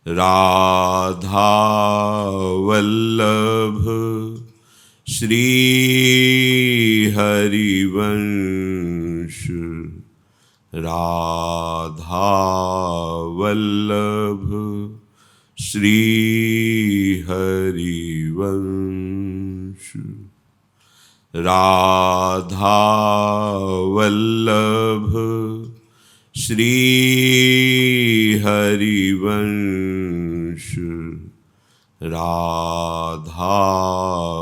राधा वल्लभ श्री हरिवंश। राधा वल्लभ श्री हरिवंश। राधा वल्लभ श्री हरिवंश। राधा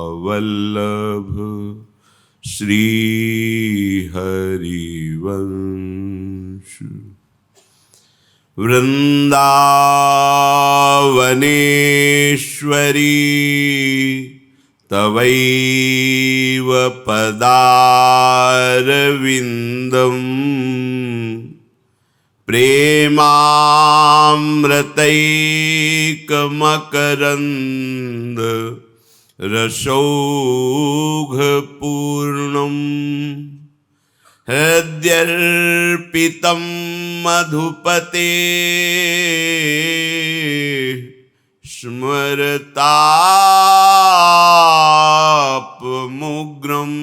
वल्लभ श्री हरिवंश। वृंदावनेश्वरी तवैव पदारविन्दम् प्रेमामृतैकमकरन्द रसौघपूर्णम् हृद्यर्पितं मधुपते स्मरतापमुग्रं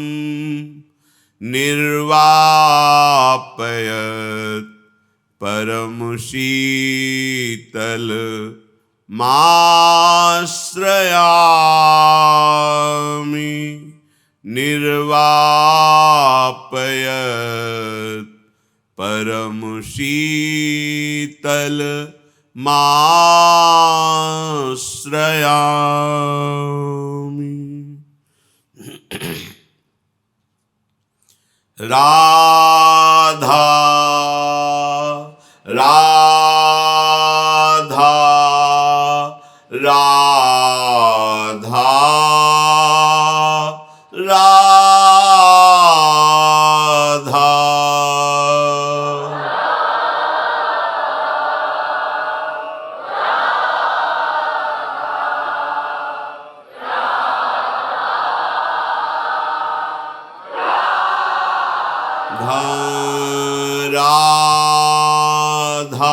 निर्वापयत् परमशीतल माश्रयामि। निर्वापयत् परमशीतल माश्रयामि। राधा राधा राधा राधा। राधा राधा राधा राधा। राधा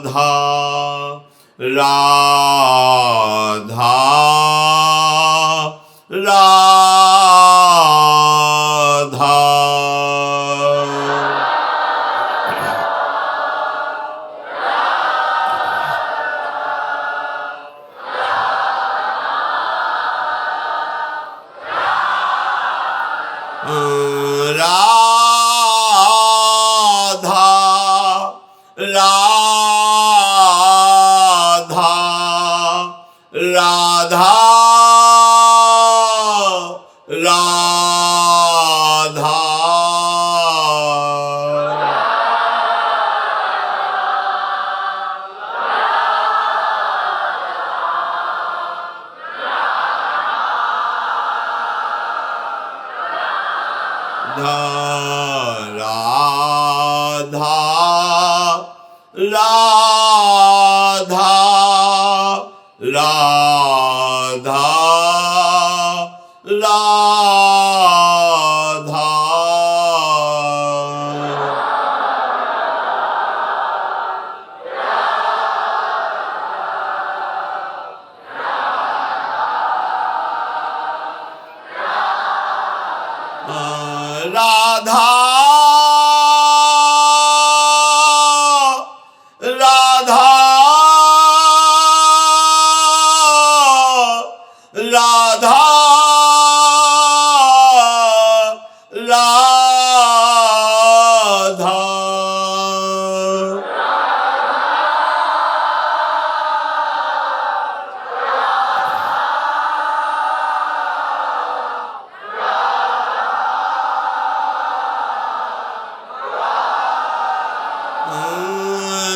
राधा राधा राधा। राधा राधा राधा राधा। राधा राधा राधा राधा।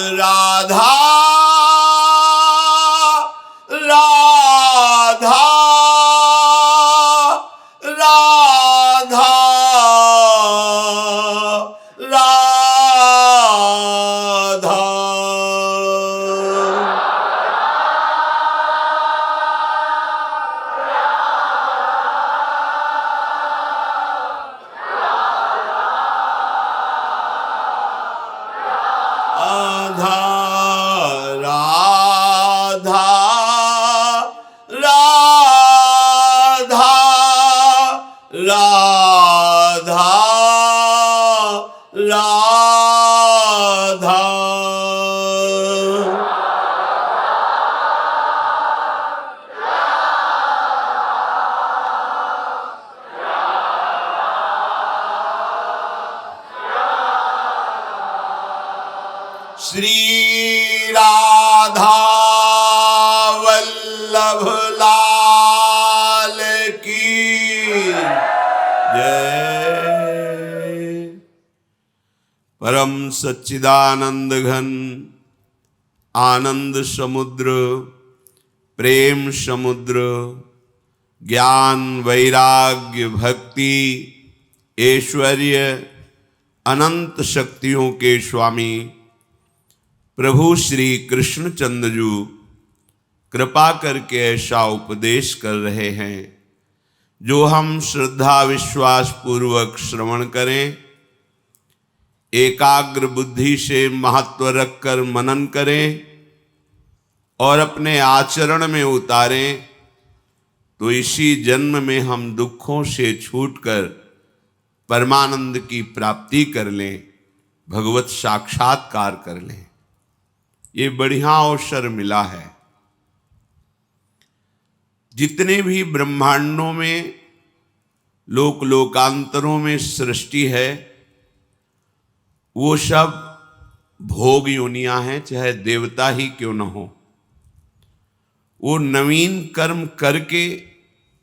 राधा राधा राधा राधा। राधा राधा राधा राधा राधा। श्री राधा वल्लभ लाल की जय। परम सच्चिदानंद घन आनंद समुद्र, प्रेम समुद्र, ज्ञान वैराग्य भक्ति ऐश्वर्य अनंत शक्तियों के स्वामी प्रभु श्री कृष्णचंद्र जी कृपा करके ऐसा उपदेश कर रहे हैं जो हम श्रद्धा विश्वास पूर्वक श्रवण करें, एकाग्र बुद्धि से महत्व रखकर मनन करें और अपने आचरण में उतारें, तो इसी जन्म में हम दुखों से छूटकर परमानंद की प्राप्ति कर लें, भगवत साक्षात्कार कर लें। ये बढ़िया अवसर मिला है। जितने भी ब्रह्मांडों में लोक लोकांतरों में सृष्टि है, वो सब भोग योनियां हैं, चाहे देवता ही क्यों न हो। वो नवीन कर्म करके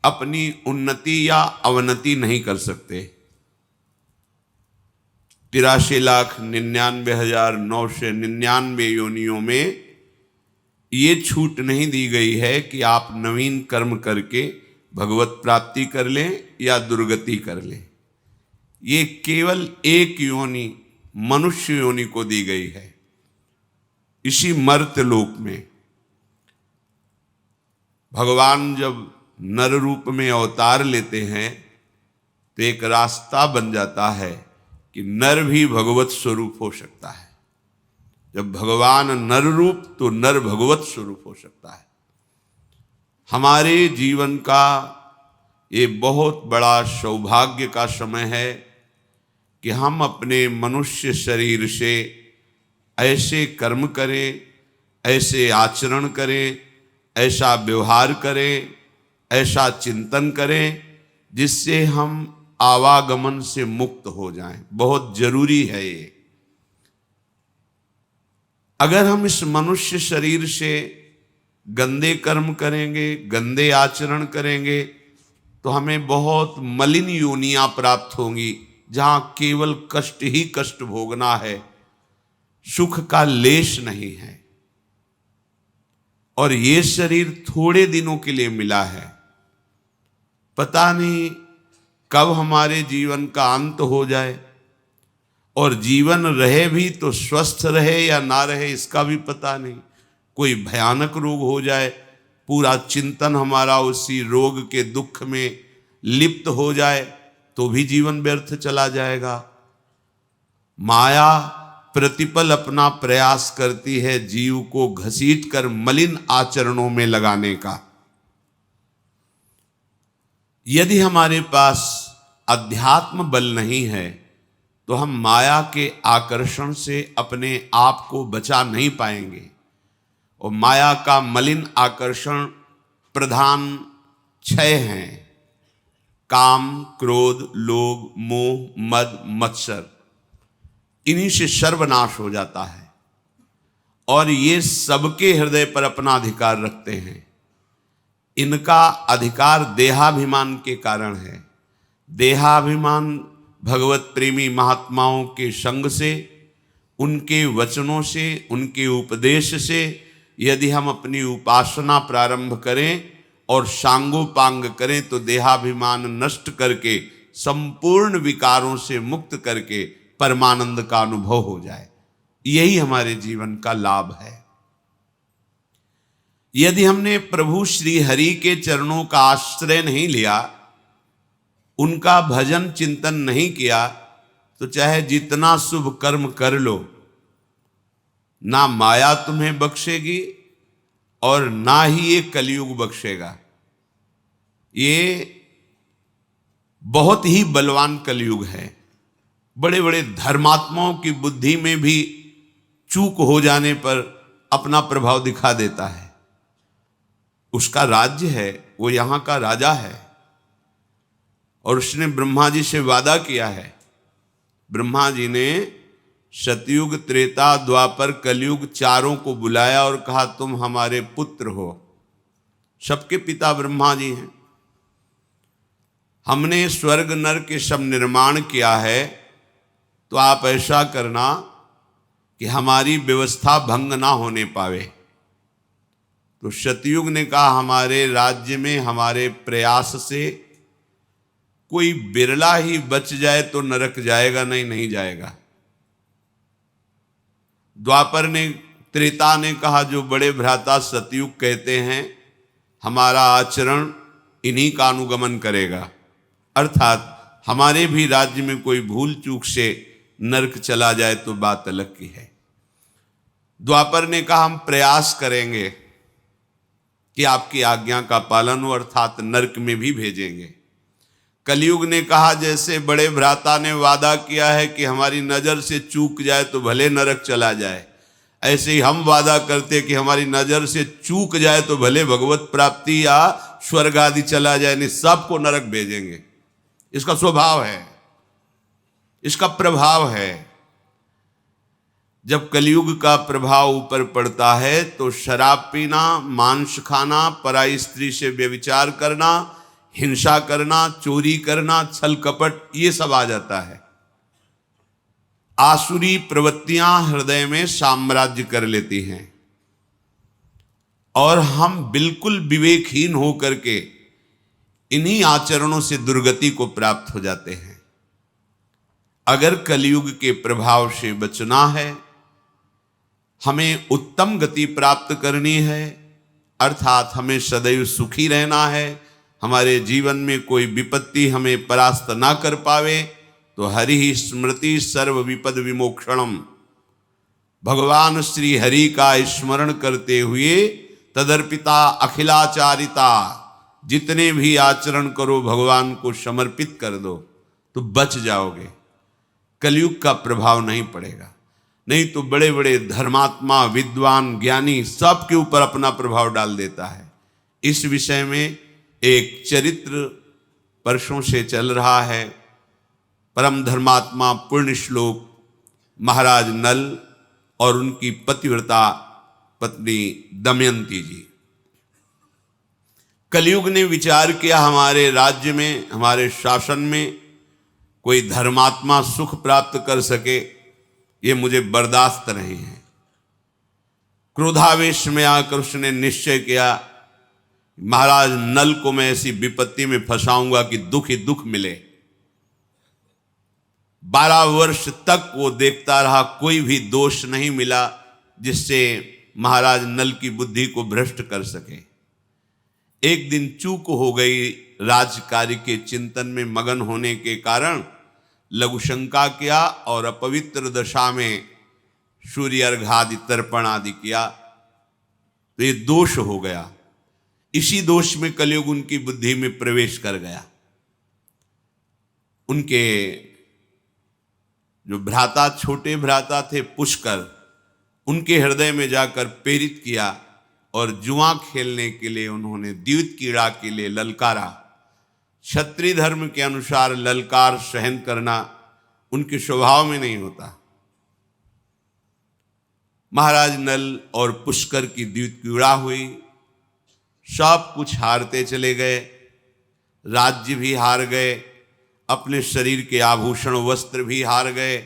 अपनी उन्नति या अवनति नहीं कर सकते। 83,99,999 योनियों में ये छूट नहीं दी गई है कि आप नवीन कर्म करके भगवत प्राप्ति कर लें या दुर्गति कर लें। ये केवल एक योनि मनुष्य योनि को दी गई है। इसी मर्त्य लोक में भगवान जब नर रूप में अवतार लेते हैं तो एक रास्ता बन जाता है कि नर भी भगवत स्वरूप हो सकता है। जब भगवान नर रूप तो नर भगवत स्वरूप हो सकता है। हमारे जीवन का ये बहुत बड़ा सौभाग्य का समय है कि हम अपने मनुष्य शरीर से ऐसे कर्म करें, ऐसे आचरण करें, ऐसा व्यवहार करें, ऐसा चिंतन करें जिससे हम आवागमन से मुक्त हो जाएं। बहुत जरूरी है ये। अगर हम इस मनुष्य शरीर से गंदे कर्म करेंगे, गंदे आचरण करेंगे, तो हमें बहुत मलिन योनियां प्राप्त होंगी जहां केवल कष्ट ही कष्ट भोगना है, सुख का लेश नहीं है। और ये शरीर थोड़े दिनों के लिए मिला है। पता नहीं कब हमारे जीवन का अंत हो जाए, और जीवन रहे भी तो स्वस्थ रहे या ना रहे इसका भी पता नहीं। कोई भयानक रोग हो जाए, पूरा चिंतन हमारा उसी रोग के दुख में लिप्त हो जाए तो भी जीवन व्यर्थ चला जाएगा। माया प्रतिपल अपना प्रयास करती है जीव को घसीट कर मलिन आचरणों में लगाने का। यदि हमारे पास अध्यात्म बल नहीं है तो हम माया के आकर्षण से अपने आप को बचा नहीं पाएंगे। और माया का मलिन आकर्षण प्रधान 6 हैं: काम, क्रोध, लोभ, मोह, मद, मत्सर। इन्हीं से सर्वनाश हो जाता है। और ये सबके हृदय पर अपना अधिकार रखते हैं। इनका अधिकार देहाभिमान के कारण है। देहाभिमान भगवत प्रेमी महात्माओं के संग से, उनके वचनों से, उनके उपदेश से यदि हम अपनी उपासना प्रारंभ करें और सांगोपांग करें तो देहाभिमान नष्ट करके संपूर्ण विकारों से मुक्त करके परमानंद का अनुभव हो जाए। यही हमारे जीवन का लाभ है। यदि हमने प्रभु श्री हरि के चरणों का आश्रय नहीं लिया, उनका भजन चिंतन नहीं किया, तो चाहे जितना शुभ कर्म कर लो, ना माया तुम्हें बख्शेगी और ना ही ये कलयुग बख्शेगा। ये बहुत ही बलवान कलयुग है। बड़े बड़े धर्मात्माओं की बुद्धि में भी चूक हो जाने पर अपना प्रभाव दिखा देता है। उसका राज्य है, वो यहां का राजा है और उसने ब्रह्मा जी से वादा किया है। ब्रह्मा जी ने सतयुग, त्रेता, द्वापर, कलयुग चारों को बुलाया और कहा तुम हमारे पुत्र हो। सबके पिता ब्रह्मा जी हैं। हमने स्वर्ग नरक के सब निर्माण किया है, तो आप ऐसा करना कि हमारी व्यवस्था भंग ना होने पावे। तो सतयुग ने कहा हमारे राज्य में हमारे प्रयास से कोई बिरला ही बच जाए तो नरक जाएगा, नहीं जाएगा। द्वापर ने, त्रेता ने कहा जो बड़े भ्राता सतयुग कहते हैं हमारा आचरण इन्हीं का अनुगमन करेगा, अर्थात हमारे भी राज्य में कोई भूल चूक से नरक चला जाए तो बात अलग की है। द्वापर ने कहा हम प्रयास करेंगे कि आपकी आज्ञा का पालन हो, अर्थात नरक में भी भेजेंगे। कलयुग ने कहा जैसे बड़े भ्राता ने वादा किया है कि हमारी नजर से चूक जाए तो भले नरक चला जाए, ऐसे ही हम वादा करते कि हमारी नजर से चूक जाए तो भले भगवत प्राप्ति या स्वर्ग आदि चला जाए, नहीं सबको नरक भेजेंगे। इसका स्वभाव है, इसका प्रभाव है। जब कलयुग का प्रभाव ऊपर पड़ता है तो शराब पीना, मांस खाना, पराई स्त्री से व्यभिचार करना, हिंसा करना, चोरी करना, छल कपट, ये सब आ जाता है। आसुरी प्रवृत्तियां हृदय में साम्राज्य कर लेती हैं और हम बिल्कुल विवेकहीन होकर के इन्हीं आचरणों से दुर्गति को प्राप्त हो जाते हैं। अगर कलयुग के प्रभाव से बचना है, हमें उत्तम गति प्राप्त करनी है, अर्थात हमें सदैव सुखी रहना है, हमारे जीवन में कोई विपत्ति हमें परास्त ना कर पावे, तो हरि स्मृति सर्व विपद विमोक्षणम, भगवान श्री हरि का स्मरण करते हुए तदर्पिता अखिलाचारिता, जितने भी आचरण करो भगवान को समर्पित कर दो तो बच जाओगे, कलयुग का प्रभाव नहीं पड़ेगा। नहीं तो बड़े बड़े धर्मात्मा, विद्वान, ज्ञानी सबके ऊपर अपना प्रभाव डाल देता है। इस विषय में एक चरित्र वर्षों से चल रहा है। परम धर्मात्मा पुण्य श्लोक महाराज नल और उनकी पतिव्रता पत्नी दमयंती जी। कलयुग ने विचार किया हमारे राज्य में, हमारे शासन में कोई धर्मात्मा सुख प्राप्त कर सके, ये मुझे बर्दाश्त नहीं है। क्रोधावेश में आकर उसने निश्चय किया महाराज नल को मैं ऐसी विपत्ति में फंसाऊंगा कि दुख ही दुख मिले। 12 वर्ष तक वो देखता रहा, कोई भी दोष नहीं मिला जिससे महाराज नल की बुद्धि को भ्रष्ट कर सके। एक दिन चूक हो गई, राजकार्य के चिंतन में मगन होने के कारण लघु शंका किया और अपवित्र दशा में सूर्य अर्घादि तर्पण आदि किया, तो ये दोष हो गया। इसी दोष में कलयुग उनकी बुद्धि में प्रवेश कर गया। उनके जो भ्राता, छोटे भ्राता थे पुष्कर, उनके हृदय में जाकर प्रेरित किया और जुआ खेलने के लिए उन्होंने द्यूत क्रीड़ा के लिए ललकारा। क्षत्रिय धर्म के अनुसार ललकार सहन करना उनके स्वभाव में नहीं होता। महाराज नल और पुष्कर की द्यूत क्रीड़ा हुई, सब कुछ हारते चले गए, राज्य भी हार गए, अपने शरीर के आभूषण वस्त्र भी हार गए।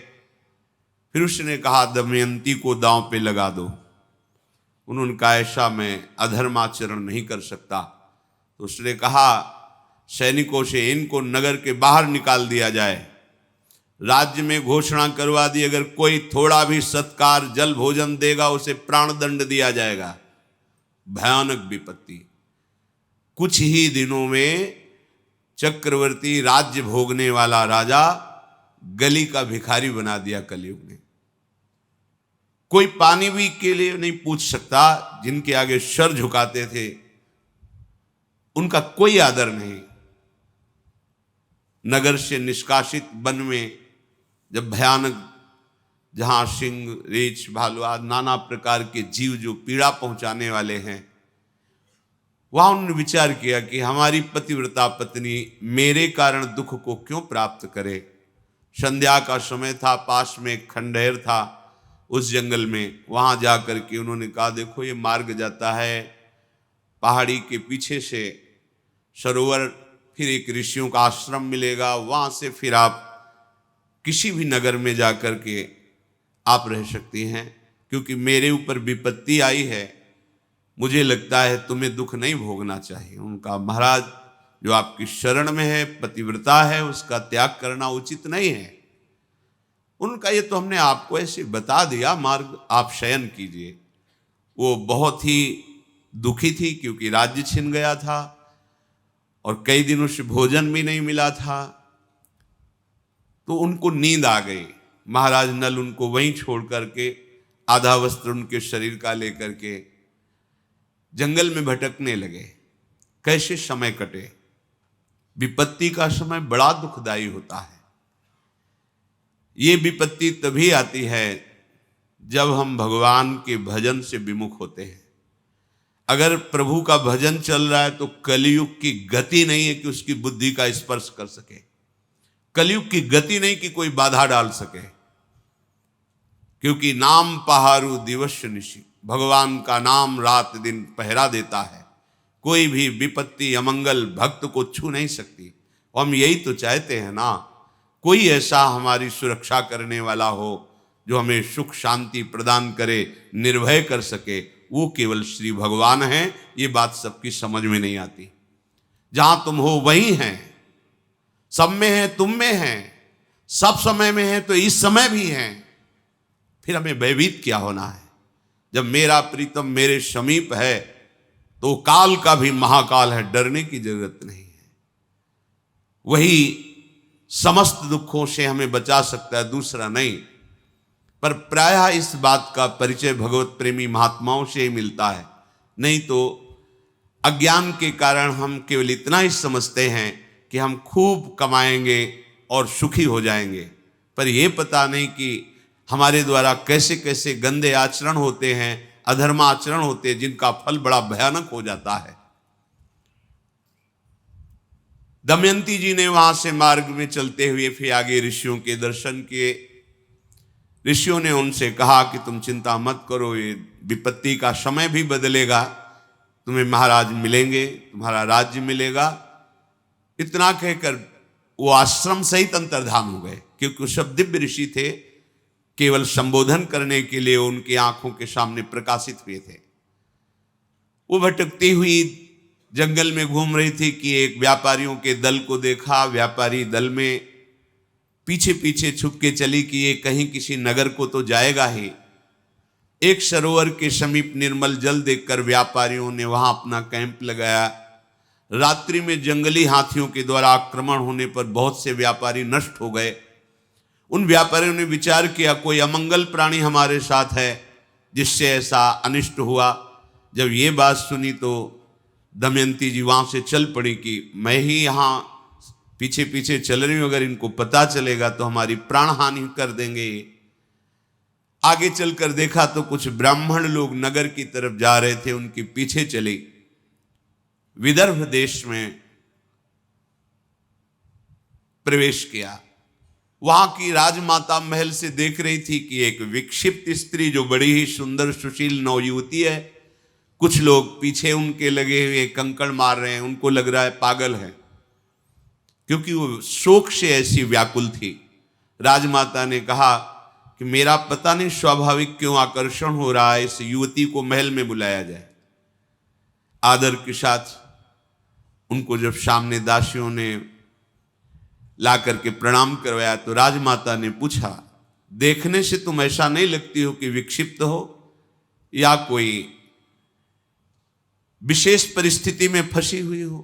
फिर उसने कहा दमयंती को दांव पे लगा दो। उन्होंने कहा ऐसा मैं अधर्माचरण नहीं कर सकता। तो उसने कहा सैनिकों से इनको नगर के बाहर निकाल दिया जाए, राज्य में घोषणा करवा दी अगर कोई थोड़ा भी सत्कार जल भोजन देगा उसे प्राण दंड दिया जाएगा। भयानक विपत्ति। कुछ ही दिनों में चक्रवर्ती, राज्य भोगने वाला राजा गली का भिखारी बना दिया कलयुग ने। कोई पानी भी के लिए नहीं पूछ सकता। जिनके आगे सर झुकाते थे उनका कोई आदर नहीं। नगर से निष्कासित वन में जब भयानक, जहां सिंह, रीछ, भालू आदि नाना प्रकार के जीव जो पीड़ा पहुंचाने वाले हैं, वहां उन्होंने विचार किया कि हमारी पतिव्रता पत्नी मेरे कारण दुख को क्यों प्राप्त करे। संध्या का समय था, पास में एक खंडहर था उस जंगल में। वहां जाकर के उन्होंने कहा, देखो ये मार्ग जाता है पहाड़ी के पीछे से सरोवर, फिर एक ऋषियों का आश्रम मिलेगा, वहां से फिर आप किसी भी नगर में जाकर के आप रह सकती हैं, क्योंकि मेरे ऊपर विपत्ति आई है, मुझे लगता है तुम्हें दुख नहीं भोगना चाहिए। उनका, महाराज जो आपकी शरण में है, पतिव्रता है, उसका त्याग करना उचित नहीं है। उनका, ये तो हमने आपको ऐसे बता दिया, मार्ग आप शयन कीजिए। वो बहुत ही दुखी थी क्योंकि राज्य छिन गया था और कई दिनों से भोजन भी नहीं मिला था, तो उनको नींद आ गई। महाराज नल उनको वहीं छोड़ करके आधा वस्त्र उनके शरीर का लेकर के जंगल में भटकने लगे। कैसे समय कटे। विपत्ति का समय बड़ा दुखदाई होता है। ये विपत्ति तभी आती है जब हम भगवान के भजन से विमुख होते हैं। अगर प्रभु का भजन चल रहा है तो कलयुग की गति नहीं है कि उसकी बुद्धि का स्पर्श कर सके। कलयुग की गति नहीं कि कोई बाधा डाल सके, क्योंकि नाम पहारू दिवस निशि, भगवान का नाम रात दिन पहरा देता है। कोई भी विपत्ति अमंगल भक्त को छू नहीं सकती। और हम यही तो चाहते हैं ना, कोई ऐसा हमारी सुरक्षा करने वाला हो जो हमें सुख शांति प्रदान करे, निर्भय कर सके। वो केवल श्री भगवान हैं। ये बात सबकी समझ में नहीं आती। जहां तुम हो वही हैं, सब में है, तुम में है, सब समय में है तो इस समय भी हैं। फिर हमें भयभीत क्या होना है। जब मेरा प्रीतम मेरे समीप है तो काल का भी महाकाल है, डरने की जरूरत नहीं है। वही समस्त दुखों से हमें बचा सकता है, दूसरा नहीं। पर प्रायः इस बात का परिचय भगवत प्रेमी महात्माओं से ही मिलता है। नहीं तो अज्ञान के कारण हम केवल इतना ही समझते हैं कि हम खूब कमाएंगे और सुखी हो जाएंगे, पर यह पता नहीं कि हमारे द्वारा कैसे कैसे गंदे आचरण होते हैं, अधर्म आचरण होते हैं, जिनका फल बड़ा भयानक हो जाता है। दमयंती जी ने वहां से मार्ग में चलते हुए फिर आगे ऋषियों के दर्शन किए। ऋषियों ने उनसे कहा कि तुम चिंता मत करो, ये विपत्ति का समय भी बदलेगा, तुम्हें महाराज मिलेंगे, तुम्हारा राज्य मिलेगा। इतना कहकर वो आश्रम सहित अंतर्धान हो गए, क्योंकि सब दिव्य ऋषि थे, केवल संबोधन करने के लिए उनकी आंखों के सामने प्रकाशित हुए थे। वो भटकती हुई जंगल में घूम रही थी कि एक व्यापारियों के दल को देखा। व्यापारी दल में पीछे पीछे छुप के चली कि ये कहीं किसी नगर को तो जाएगा ही। एक सरोवर के समीप निर्मल जल देखकर व्यापारियों ने वहां अपना कैंप लगाया। रात्रि में जंगली हाथियों के द्वारा आक्रमण होने पर बहुत से व्यापारी नष्ट हो गए। उन व्यापारियों ने विचार किया कोई अमंगल प्राणी हमारे साथ है जिससे ऐसा अनिष्ट हुआ। जब ये बात सुनी तो दमयंती जी वहां से चल पड़ी कि मैं ही यहाँ पीछे पीछे चल रही हूं, अगर इनको पता चलेगा तो हमारी प्राण हानि कर देंगे। आगे चलकर देखा तो कुछ ब्राह्मण लोग नगर की तरफ जा रहे थे, उनके पीछे चली। विदर्भ देश में प्रवेश किया। वहां की राजमाता महल से देख रही थी कि एक विक्षिप्त स्त्री जो बड़ी ही सुंदर सुशील नवयुवती है, कुछ लोग पीछे उनके लगे हुए कंकड़ मार रहे हैं, उनको लग रहा है पागल है, क्योंकि वो शोक से ऐसी व्याकुल थी। राजमाता ने कहा कि मेरा पता नहीं स्वाभाविक क्यों आकर्षण हो रहा है, इस युवती को महल में बुलाया जाए। आदर के साथ उनको जब सामने दासियों ने ला करके प्रणाम करवाया तो राजमाता ने पूछा, देखने से तुम ऐसा नहीं लगती हो कि विक्षिप्त हो या कोई विशेष परिस्थिति में फंसी हुई हो?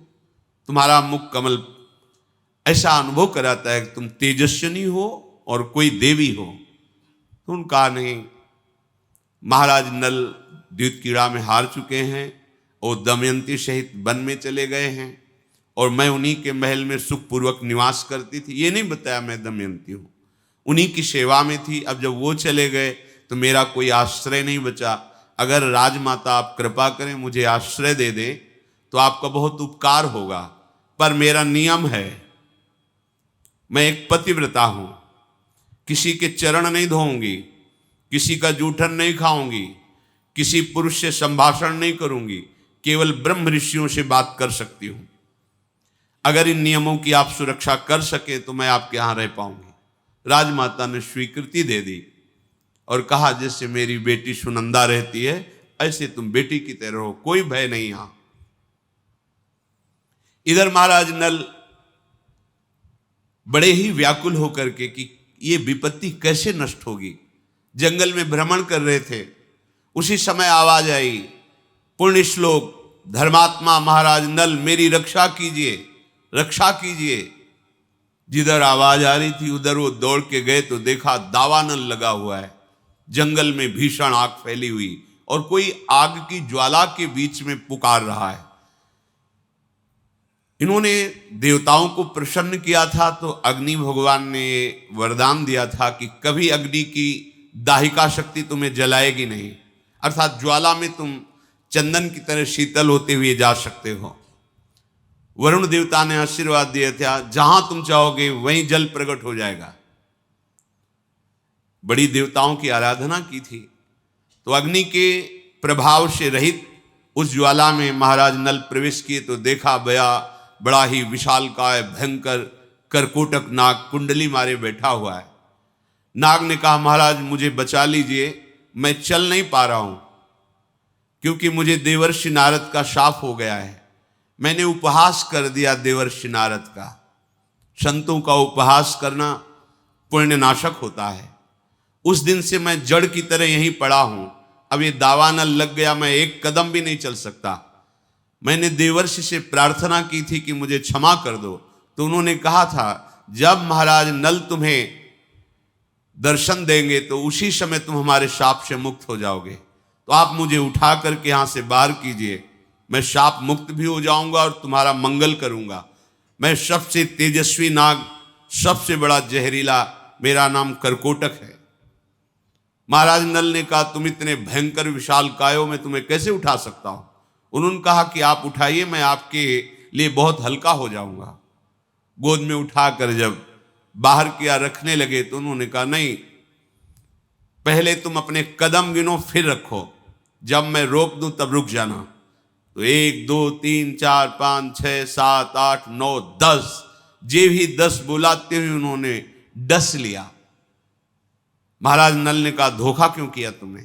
तुम्हारा मुख कमल ऐसा अनुभव कराता है कि तुम तेजस्विनी हो और कोई देवी हो। तो उनका नहीं, महाराज नल द्युतक्रीड़ा में हार चुके हैं और दमयंती सहित वन में चले गए हैं और मैं उन्हीं के महल में सुखपूर्वक निवास करती थी। ये नहीं बताया मैं दमयंती हूँ, उन्हीं की सेवा में थी। अब जब वो चले गए तो मेरा कोई आश्रय नहीं बचा। अगर राजमाता आप कृपा करें मुझे आश्रय दे दें तो आपका बहुत उपकार होगा, पर मेरा नियम है, मैं एक पतिव्रता हूं, किसी के चरण नहीं धोऊंगी, किसी का जूठन नहीं खाऊंगी, किसी पुरुष से संभाषण नहीं करूंगी, केवल ब्रह्म ऋषियों से बात कर सकती हूं। अगर इन नियमों की आप सुरक्षा कर सके तो मैं आपके यहां रह पाऊंगी। राजमाता ने स्वीकृति दे दी और कहा जैसे मेरी बेटी सुनंदा रहती है ऐसे तुम बेटी की तरह हो, कोई भय नहीं यहां। इधर महाराज नल बड़े ही व्याकुल होकर के कि ये विपत्ति कैसे नष्ट होगी, जंगल में भ्रमण कर रहे थे। उसी समय आवाज आई, पुण्य श्लोक धर्मात्मा महाराज नल मेरी रक्षा कीजिए, रक्षा कीजिए। जिधर आवाज आ रही थी उधर वो दौड़ के गए तो देखा दावानल लगा हुआ है, जंगल में भीषण आग फैली हुई और कोई आग की ज्वाला के बीच में पुकार रहा है। इन्होंने देवताओं को प्रसन्न किया था तो अग्नि भगवान ने वरदान दिया था कि कभी अग्नि की दाहिका शक्ति तुम्हें जलाएगी नहीं, अर्थात ज्वाला में तुम चंदन की तरह शीतल होते हुए जा सकते हो। वरुण देवता ने आशीर्वाद दिया था जहां तुम चाहोगे वहीं जल प्रकट हो जाएगा। बड़ी देवताओं की आराधना की थी तो अग्नि के प्रभाव से रहित उस ज्वाला में महाराज नल प्रवेश किए तो देखा बड़ा ही विशालकाय भयंकर करकोटक नाग कुंडली मारे बैठा हुआ है। नाग ने कहा महाराज मुझे बचा लीजिए, मैं चल नहीं पा रहा हूं क्योंकि मुझे देवर्षि नारद का शाप हो गया है। मैंने उपहास कर दिया देवर्षि नारद का। संतों का उपहास करना पुण्य नाशक होता है। उस दिन से मैं जड़ की तरह यहीं पड़ा हूं। अब ये दावानल लग गया, मैं एक कदम भी नहीं चल सकता। मैंने देवर्षि से प्रार्थना की थी कि मुझे क्षमा कर दो, तो उन्होंने कहा था जब महाराज नल तुम्हें दर्शन देंगे तो उसी समय तुम हमारे शाप से मुक्त हो जाओगे। तो आप मुझे उठा करके यहां से बाहर कीजिए, मैं शाप मुक्त भी हो जाऊंगा और तुम्हारा मंगल करूंगा। मैं सबसे तेजस्वी नाग, सबसे बड़ा जहरीला, मेरा नाम करकोटक है। महाराज नल ने कहा तुम इतने भयंकर विशाल कायों में तुम्हें कैसे उठा सकता हूं। उन्होंने कहा कि आप उठाइए, मैं आपके लिए बहुत हल्का हो जाऊंगा। गोद में उठाकर जब बाहर किया रखने लगे तो उन्होंने कहा नहीं, पहले तुम अपने कदम गिनो फिर रखो, जब मैं रोक दूं तब रुक जाना। तो 1 2 3 4 5 6 7 8 9 10 जे भी 10 बुलाते हुए उन्होंने डस लिया। महाराज नल ने कहा धोखा क्यों किया तुमने,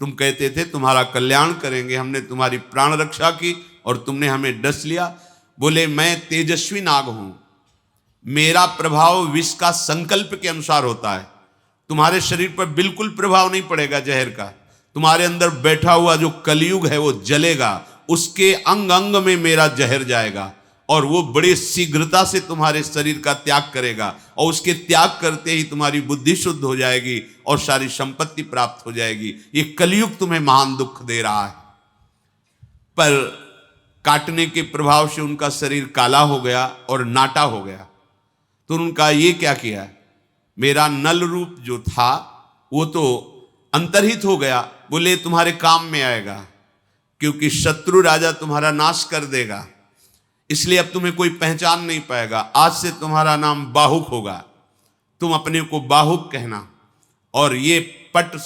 तुम कहते थे तुम्हारा कल्याण करेंगे, हमने तुम्हारी प्राण रक्षा की और तुमने हमें डस लिया। बोले मैं तेजस्वी नाग हूं, मेरा प्रभाव विष का संकल्प के अनुसार होता है। तुम्हारे शरीर पर बिल्कुल प्रभाव नहीं पड़ेगा जहर का। तुम्हारे अंदर बैठा हुआ जो कलयुग है वो जलेगा, उसके अंग अंग में मेरा जहर जाएगा और वो बड़े शीघ्रता से तुम्हारे शरीर का त्याग करेगा और उसके त्याग करते ही तुम्हारी बुद्धि शुद्ध हो जाएगी और सारी संपत्ति प्राप्त हो जाएगी। ये कलयुग तुम्हें महान दुख दे रहा है। पर काटने के प्रभाव से उनका शरीर काला हो गया और नाटा हो गया। तो उनका ये क्या किया, मेरा नल रूप जो था वो तो अंतर्हित हो गया। बोले तुम्हारे काम में आएगा क्योंकि शत्रु राजा तुम्हारा नाश कर देगा, इसलिए अब तुम्हें कोई पहचान नहीं पाएगा। आज से तुम्हारा नाम बाहुक होगा, तुम अपने को बाहुक कहना। और ये पट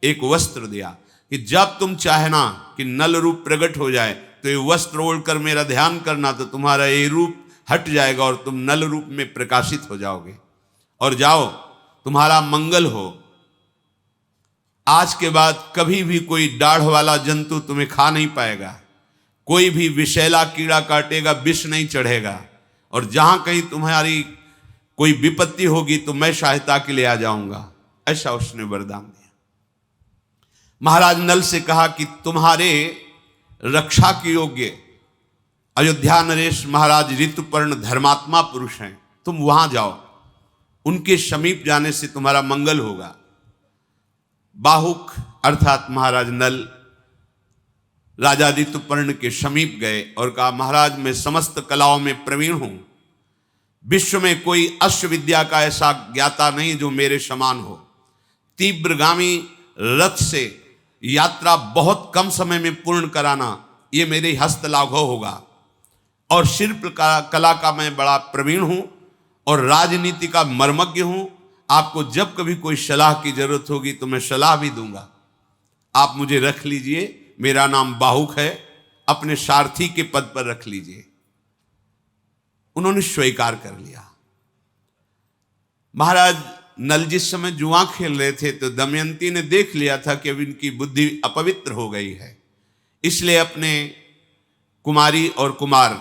एक वस्त्र दिया कि जब तुम चाहना कि नल रूप प्रकट हो जाए तो ये वस्त्र ओढ़कर मेरा ध्यान करना, तो तुम्हारा ये रूप हट जाएगा और तुम नल रूप में प्रकाशित हो जाओगे। और जाओ, तुम्हारा मंगल हो। आज के बाद कभी भी कोई दाढ़ वाला जंतु तुम्हें खा नहीं पाएगा, कोई भी विषैला कीड़ा काटेगा, विष नहीं चढ़ेगा, और जहां कहीं तुम्हारी कोई विपत्ति होगी तो मैं सहायता के लिए आ जाऊंगा। ऐसा उसने वरदान दिया। महाराज नल से कहा कि तुम्हारे रक्षा के योग्य अयोध्या नरेश महाराज ऋतुपर्ण धर्मात्मा पुरुष हैं, तुम वहां जाओ, उनके समीप जाने से तुम्हारा मंगल होगा। बाहुक अर्थात महाराज नल राजा ऋतुपर्ण के समीप गए और कहा, महाराज मैं समस्त कलाओं में प्रवीण हूं, विश्व में कोई अश्व विद्या का ऐसा ज्ञाता नहीं जो मेरे समान हो। तीव्रगामी रथ से यात्रा बहुत कम समय में पूर्ण कराना ये मेरे हस्त लाघव होगा, और शिल्प कला का मैं बड़ा प्रवीण हूं और राजनीति का मर्मज्ञ हूं। आपको जब कभी कोई सलाह की जरूरत होगी तो मैं सलाह भी दूंगा, आप मुझे रख लीजिए, मेरा नाम बाहुक है, अपने सारथी के पद पर रख लीजिए। उन्होंने स्वीकार कर लिया। महाराज नल जिस समय जुआ खेल रहे थे तो दमयंती ने देख लिया था कि अब इनकी बुद्धि अपवित्र हो गई है, इसलिए अपने कुमारी और कुमार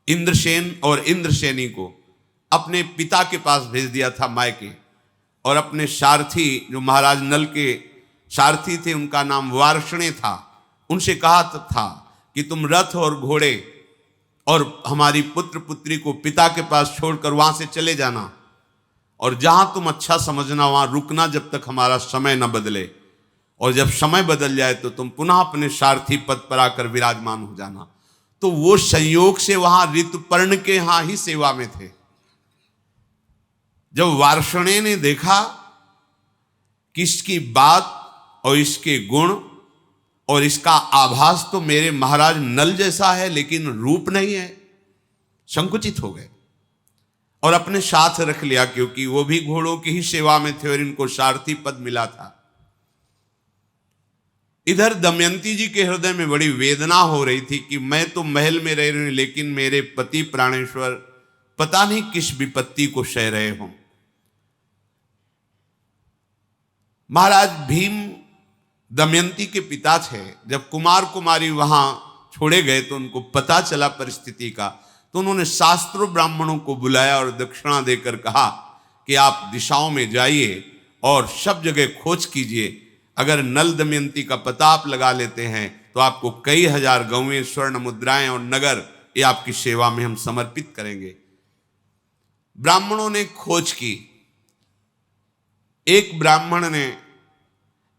इंद्रसेन और इंद्रसेनी को अपने पिता के पास भेज दिया था मायके, और अपने सारथी जो महाराज नल के सारथी थे उनका नाम वार्ष्णेय था, उनसे कहा था कि तुम रथ और घोड़े और हमारी पुत्र पुत्री को पिता के पास छोड़कर वहां से चले जाना, और जहां तुम अच्छा समझना वहां रुकना जब तक हमारा समय न बदले, और जब समय बदल जाए तो तुम पुनः अपने सारथी पद पर आकर विराजमान हो जाना। तो वो संयोग से वहां ऋतुपर्ण के यहां ही सेवा में थे। जब वार्ष्णेय ने देखा कि इसकी बात और इसके गुण और इसका आभास तो मेरे महाराज नल जैसा है लेकिन रूप नहीं है, संकुचित हो गए और अपने साथ रख लिया, क्योंकि वो भी घोड़ों की ही सेवा में थे और इनको सारथी पद मिला था। इधर दमयंती जी के हृदय में बड़ी वेदना हो रही थी कि मैं तो महल में रह रही हूं लेकिन मेरे पति प्राणेश्वर पता नहीं किस विपत्ति को सह रहे हों। महाराज भीम दमयंती के पिता थे। जब कुमार कुमारी वहां छोड़े गए तो उनको पता चला परिस्थिति का, तो उन्होंने शास्त्रों ब्राह्मणों को बुलाया और दक्षिणा देकर कहा कि आप दिशाओं में जाइए और सब जगह खोज कीजिए, अगर नल दमयंती का पता आप लगा लेते हैं तो आपको कई हजार गौवें, स्वर्ण मुद्राएं और नगर ये आपकी सेवा में हम समर्पित करेंगे। ब्राह्मणों ने खोज की। एक ब्राह्मण ने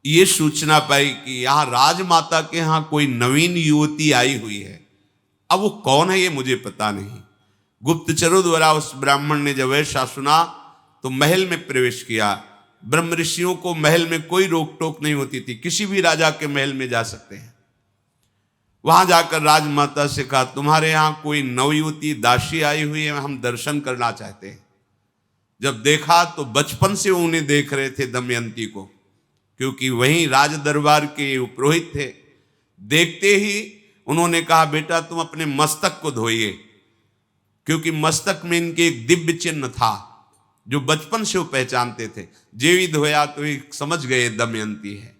ये सूचना पाई कि यहां राजमाता के यहां कोई नवीन युवती आई हुई है। अब वो कौन है ये मुझे पता नहीं। गुप्तचरों द्वारा उस ब्राह्मण ने जब ऐसा सुना तो महल में प्रवेश किया। ब्रह्म ऋषियों को महल में कोई रोक टोक नहीं होती थी, किसी भी राजा के महल में जा सकते हैं। वहां जाकर राजमाता से कहा, तुम्हारे यहां कोई नवयुवती दासी आई हुई है, हम दर्शन करना चाहते हैं। जब देखा तो बचपन से उन्हें देख रहे थे दमयंती को, क्योंकि वहीं राज दरबार के पुरोहित थे। देखते ही उन्होंने कहा, बेटा तुम अपने मस्तक को धोइए, क्योंकि मस्तक में इनके एक दिव्य चिन्ह था जो बचपन से वो पहचानते थे। जेवी धोया तो ही समझ गए दमयंती है।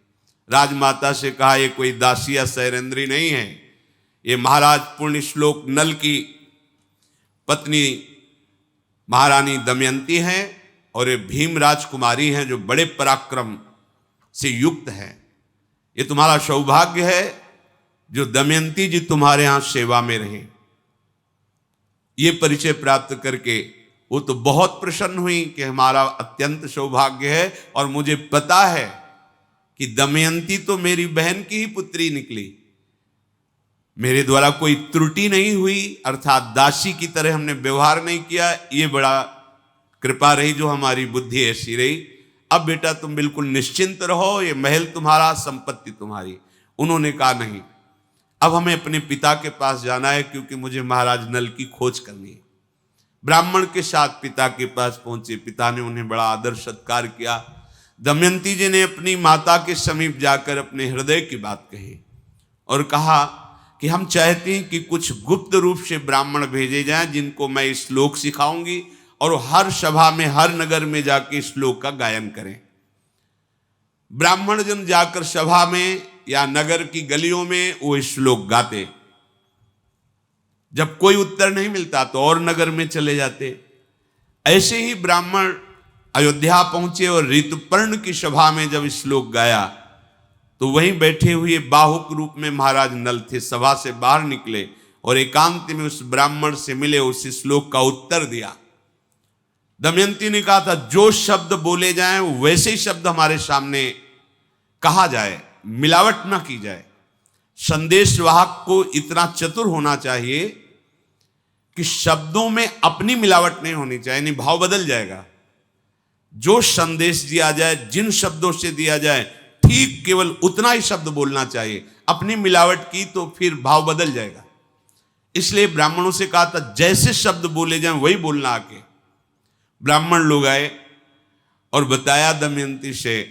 राजमाता से कहा, ये कोई दासिया सैरेंद्री नहीं है, ये महाराज पुण्य श्लोक नल की पत्नी महारानी दमयंती हैं और ये भीम राजकुमारी हैं जो बड़े पराक्रम से युक्त हैं। ये तुम्हारा सौभाग्य है जो दमयंती जी तुम्हारे यहां सेवा में रहे। ये परिचय प्राप्त करके वो तो बहुत प्रसन्न हुई कि हमारा अत्यंत सौभाग्य है, और मुझे पता है कि दमयंती तो मेरी बहन की ही पुत्री निकली, मेरे द्वारा कोई त्रुटि नहीं हुई, अर्थात दासी की तरह हमने व्यवहार नहीं किया। ये बड़ा कृपा रही जो हमारी बुद्धि ऐसी रही। अब बेटा तुम बिल्कुल निश्चिंत रहो, ये महल तुम्हारा, संपत्ति तुम्हारी। उन्होंने कहा, नहीं, अब हमें अपने पिता के पास जाना है, क्योंकि मुझे महाराज नल की खोज करनी है। ब्राह्मण के साथ पिता के पास पहुंचे। पिता ने उन्हें बड़ा आदर सत्कार किया। दमयंती जी ने अपनी माता के समीप जाकर अपने हृदय की बात कही और कहा कि हम चाहते हैं कि कुछ गुप्त रूप से ब्राह्मण भेजे जाएं, जिनको मैं श्लोक सिखाऊंगी और हर सभा में, हर नगर में जाके श्लोक का गायन करें। ब्राह्मण जन जाकर सभा में या नगर की गलियों में वो श्लोक गाते। जब कोई उत्तर नहीं मिलता तो और नगर में चले जाते। ऐसे ही ब्राह्मण अयोध्या पहुंचे और ऋतुपर्ण की सभा में जब श्लोक गाया तो वहीं बैठे हुए बाहुक रूप में महाराज नल थे। सभा से बाहर निकले और एकांत में उस ब्राह्मण से मिले, उस श्लोक का उत्तर दिया। दमयंती ने कहा था, जो शब्द बोले जाएं वैसे ही शब्द हमारे सामने कहा जाए, मिलावट ना की जाए। संदेश वाहक को इतना चतुर होना चाहिए कि शब्दों में अपनी मिलावट नहीं होनी चाहिए, नहीं भाव बदल जाएगा। जो संदेश दिया जाए, जिन शब्दों से दिया जाए, ठीक केवल उतना ही शब्द बोलना चाहिए। अपनी मिलावट की तो फिर भाव बदल जाएगा। इसलिए ब्राह्मणों से कहा था जैसे शब्द बोले जाएं वही बोलना आके। ब्राह्मण लोग आए और बताया दमयंती से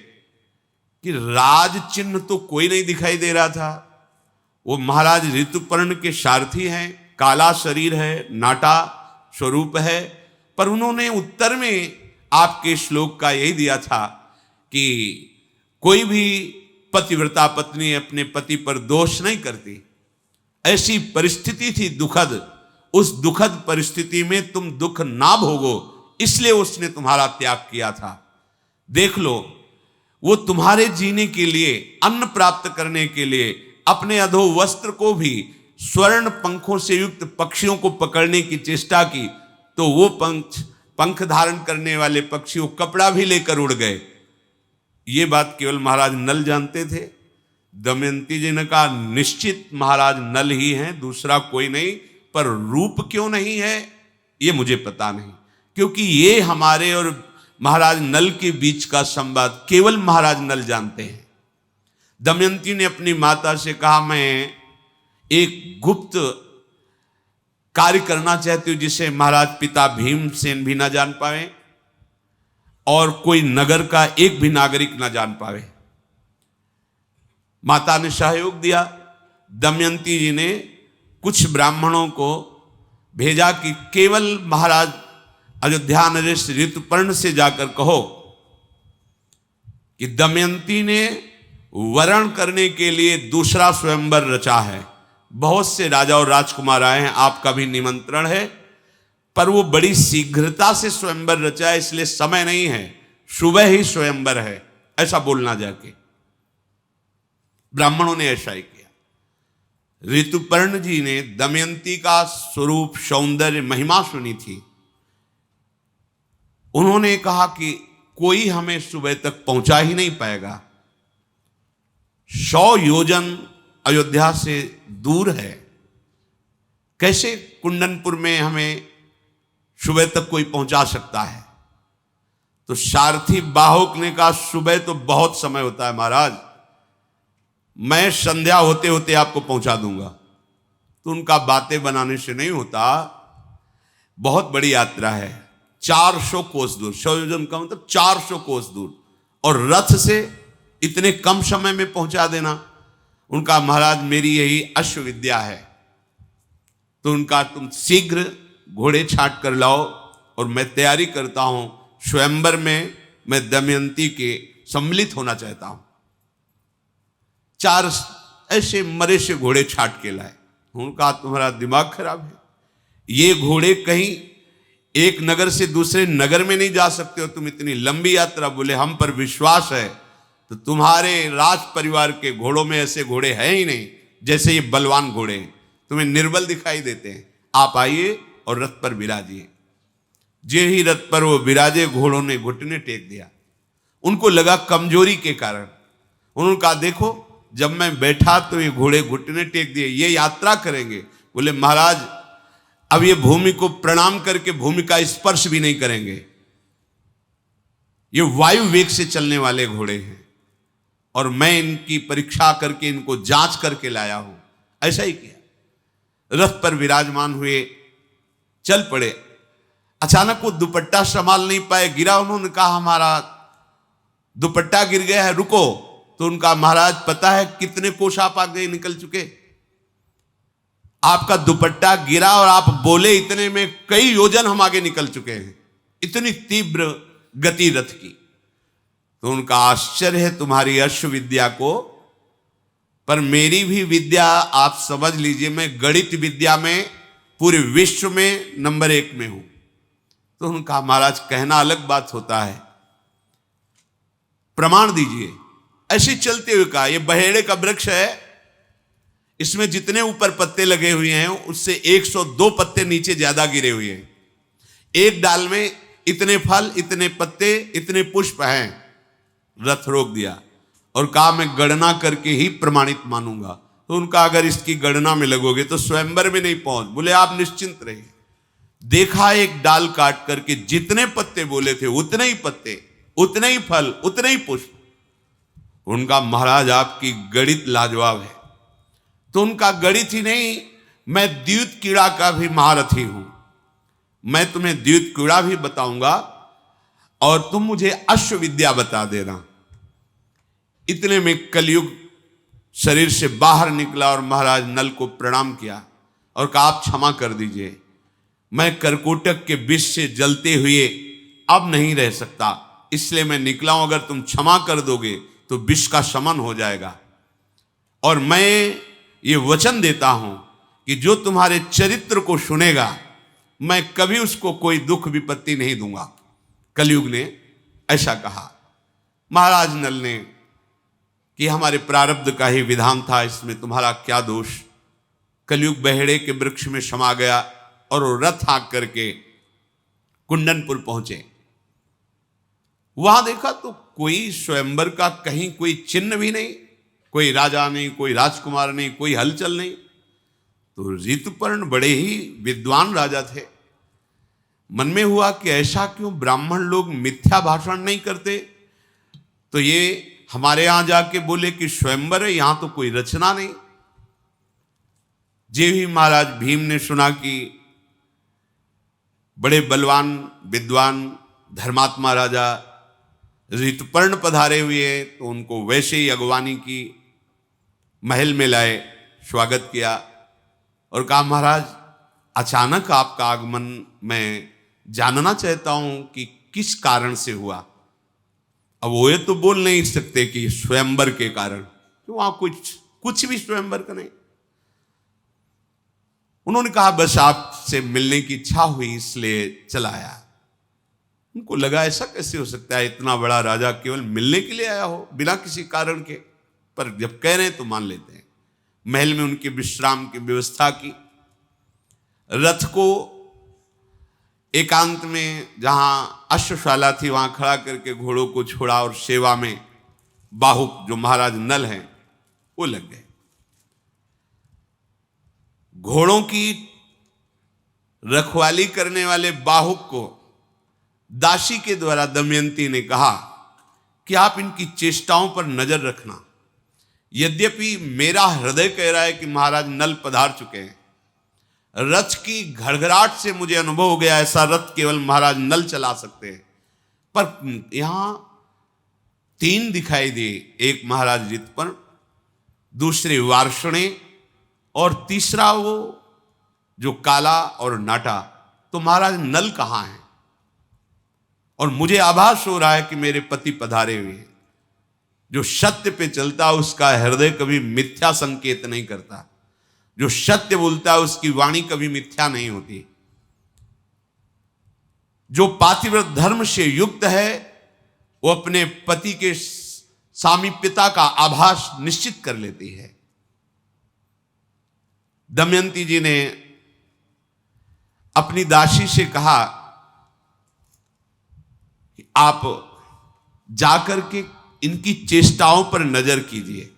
कि राज चिन्ह तो कोई नहीं दिखाई दे रहा था। वो महाराज ऋतुपर्ण के सारथी हैं, काला शरीर है, नाटा स्वरूप है, पर उन्होंने उत्तर में आपके श्लोक का यही दिया था कि कोई भी पतिव्रता पत्नी अपने पति पर दोष नहीं करती। ऐसी परिस्थिति थी दुखद, उस दुखद परिस्थिति में तुम दुख ना भोगो, इसलिए उसने तुम्हारा त्याग किया था। देख लो, वो तुम्हारे जीने के लिए, अन्न प्राप्त करने के लिए अपने अधो वस्त्र को भी स्वर्ण पंखों से युक्त पक्षियों को पकड़ने की चेष्टा की, तो वो पंख धारण करने वाले पक्षी वो कपड़ा भी लेकर उड़ गए। ये बात केवल महाराज नल जानते थे। दमयंती जी ने कहा निश्चित महाराज नल ही हैं, दूसरा कोई नहीं, पर रूप क्यों नहीं है ये मुझे पता नहीं, क्योंकि ये हमारे और महाराज नल के बीच का संवाद केवल महाराज नल जानते हैं। दमयंती ने अपनी माता से कहा मैं एक गुप्त कार्य करना चाहती हूं जिसे महाराज पिता भीमसेन भी ना जान पाए और कोई नगर का एक भी नागरिक ना जान पावे। माता ने सहयोग दिया। दमयंती जी ने कुछ ब्राह्मणों को भेजा कि केवल महाराज अयोध्या नरेश ऋतुपर्ण से जाकर कहो कि दमयंती ने वरण करने के लिए दूसरा स्वयंवर रचा है। बहुत से राजा और राजकुमार आए हैं, आपका भी निमंत्रण है, पर वो बड़ी शीघ्रता से स्वयंवर रचा है, इसलिए समय नहीं है, सुबह ही स्वयंवर है, ऐसा बोलना जाके। ब्राह्मणों ने ऐसा ही किया। ऋतुपर्ण जी ने दमयंती का स्वरूप, सौंदर्य, महिमा सुनी थी। उन्होंने कहा कि कोई हमें सुबह तक पहुंचा ही नहीं पाएगा। 100 योजन अयोध्या से दूर है, कैसे कुंडनपुर में हमें सुबह तक कोई पहुंचा सकता है? तो सारथी बाहुक ने कहा सुबह तो बहुत समय होता है महाराज, मैं संध्या होते होते आपको पहुंचा दूंगा। तो उनका बातें बनाने से नहीं होता, बहुत बड़ी यात्रा है, 400 कोस दूर, 100 योजन का मतलब 400 कोस दूर, और रथ से इतने कम समय में पहुंचा देना। उनका महाराज मेरी यही अश्व विद्या है, तो उनका तुम शीघ्र घोड़े छांट कर लाओ और मैं तैयारी करता हूं, स्वयंवर में मैं दमयंती के सम्मिलित होना चाहता हूं। 4 ऐसे मरे से घोड़े छांट के लाए। उनका तुम्हारा दिमाग खराब है, ये घोड़े कहीं एक नगर से दूसरे नगर में नहीं जा सकते हो, तुम इतनी लंबी यात्रा। बोले हम पर विश्वास है, तो तुम्हारे राज परिवार के घोड़ों में ऐसे घोड़े हैं ही नहीं, जैसे ये बलवान घोड़े हैं, तुम्हें निर्बल दिखाई देते हैं। आप आइए और रथ पर विराजिए। जे ही रथ पर वो विराजे, घोड़ों ने घुटने टेक दिया। उनको लगा कमजोरी के कारण। उन्होंने कहा देखो जब मैं बैठा तो ये घोड़े घुटने टेक दिए, ये यात्रा करेंगे। बोले महाराज अब ये भूमि को प्रणाम करके भूमि का स्पर्श भी नहीं करेंगे, ये वायु वेग से चलने वाले घोड़े हैं और मैं इनकी परीक्षा करके इनको जांच करके लाया हूं। ऐसा ही किया, रथ पर विराजमान हुए, चल पड़े। अचानक वो दुपट्टा संभाल नहीं पाए, गिरा। उन्होंने कहा हमारा दुपट्टा गिर गया है, रुको। तो उनका महाराज पता है कितने कोस आप आगे निकल चुके? आपका दुपट्टा गिरा और आप बोले इतने में कई योजन हम आगे निकल चुके हैं, इतनी तीव्र गति रथ की। तो उनका आश्चर्य है तुम्हारी अश्व विद्या को, पर मेरी भी विद्या आप समझ लीजिए, मैं गणित विद्या में पूरे विश्व में नंबर 1 में हूं। तो उनका महाराज कहना अलग बात होता है, प्रमाण दीजिए। ऐसे चलते हुए कहा ये बहेड़े का वृक्ष है, इसमें जितने ऊपर पत्ते लगे हुए हैं उससे 102 पत्ते नीचे ज्यादा गिरे हुए हैं। एक डाल में इतने फल, इतने पत्ते, इतने पुष्प हैं। रथ रोक दिया और कहा मैं गणना करके ही प्रमाणित मानूंगा। तो उनका अगर इसकी गणना में लगोगे तो स्वयंवर में नहीं पहुंच। बोले आप निश्चिंत रहिए। देखा एक डाल काट करके जितने पत्ते बोले थे उतने ही पत्ते, उतने ही फल, उतने ही पुष्प। उनका महाराज आपकी गणित लाजवाब है। तो उनका गणित ही नहीं, मैं द्यूत कीड़ा का भी महारथी हूं, मैं तुम्हें द्यूत कीड़ा भी बताऊंगा और तुम मुझे अश्व विद्या बता देना। इतने में कलयुग शरीर से बाहर निकला और महाराज नल को प्रणाम किया और कहा आप क्षमा कर दीजिए, मैं करकोटक के विष से जलते हुए अब नहीं रह सकता, इसलिए मैं निकला हूं। अगर तुम क्षमा कर दोगे तो विष का शमन हो जाएगा। और मैं ये वचन देता हूं कि जो तुम्हारे चरित्र को सुनेगा मैं कभी उसको कोई दुख विपत्ति नहीं दूंगा। कलयुग ने ऐसा कहा। महाराज नल ने कि हमारे प्रारब्ध का ही विधान था, इसमें तुम्हारा क्या दोष। कलयुग बहेड़े के वृक्ष में समा गया और वो रथ हाँक करके कुंडनपुर पहुंचे। वहां देखा तो कोई स्वयंवर का कहीं कोई चिन्ह भी नहीं, कोई राजा नहीं, कोई राजकुमार नहीं, कोई हलचल नहीं। तो ऋतुपर्ण बड़े ही विद्वान राजा थे। मन में हुआ कि ऐसा क्यों ब्राह्मण लोग मिथ्या भाषण नहीं करते। तो ये हमारे यहां जाके बोले कि स्वयंवर है, यहां तो कोई रचना नहीं। जे ही महाराज भीम ने सुना कि बड़े बलवान विद्वान धर्मात्मा राजा ऋतुपर्ण पधारे हुए, तो उनको वैसे ही अगवानी की, महल में लाए, स्वागत किया और कहा महाराज अचानक आपका आगमन मैं जानना चाहता हूं कि किस कारण से हुआ। अब वो ये तो बोल नहीं सकते कि स्वयंवर के कारण, तो वहां कुछ भी स्वयंवर का नहीं। उन्होंने कहा बस आपसे मिलने की इच्छा हुई इसलिए चला आया। उनको लगा ऐसा कैसे हो सकता है, इतना बड़ा राजा केवल मिलने के लिए आया हो बिना किसी कारण के। पर जब कह रहे हैं तो मान लेते हैं। महल में उनके विश्राम की व्यवस्था की। रथ को एकांत में जहां अश्वशाला थी वहां खड़ा करके घोड़ों को छोड़ा और सेवा में बाहुक जो महाराज नल हैं वो लग गए। घोड़ों की रखवाली करने वाले बाहुक को दासी के द्वारा दमयंती ने कहा कि आप इनकी चेष्टाओं पर नजर रखना। यद्यपि मेरा हृदय कह रहा है कि महाराज नल पधार चुके हैं, रथ की घड़घड़ाहट से मुझे अनुभव हो गया ऐसा रथ केवल महाराज नल चला सकते हैं। पर यहां 3 दिखाई दिए, एक महाराज ऋतुपर्ण, दूसरे वार्ष्णे और तीसरा वो जो काला और नाटा। तो महाराज नल कहां हैं? और मुझे आभास हो रहा है कि मेरे पति पधारे हुए हैं। जो सत्य पे चलता उसका हृदय कभी मिथ्या संकेत नहीं करता। जो सत्य बोलता है उसकी वाणी कभी मिथ्या नहीं होती। जो पातिव्रत धर्म से युक्त है वो अपने पति के सामीप्यता का आभास निश्चित कर लेती है। दमयंती जी ने अपनी दासी से कहा कि आप जाकर के इनकी चेष्टाओं पर नजर कीजिए।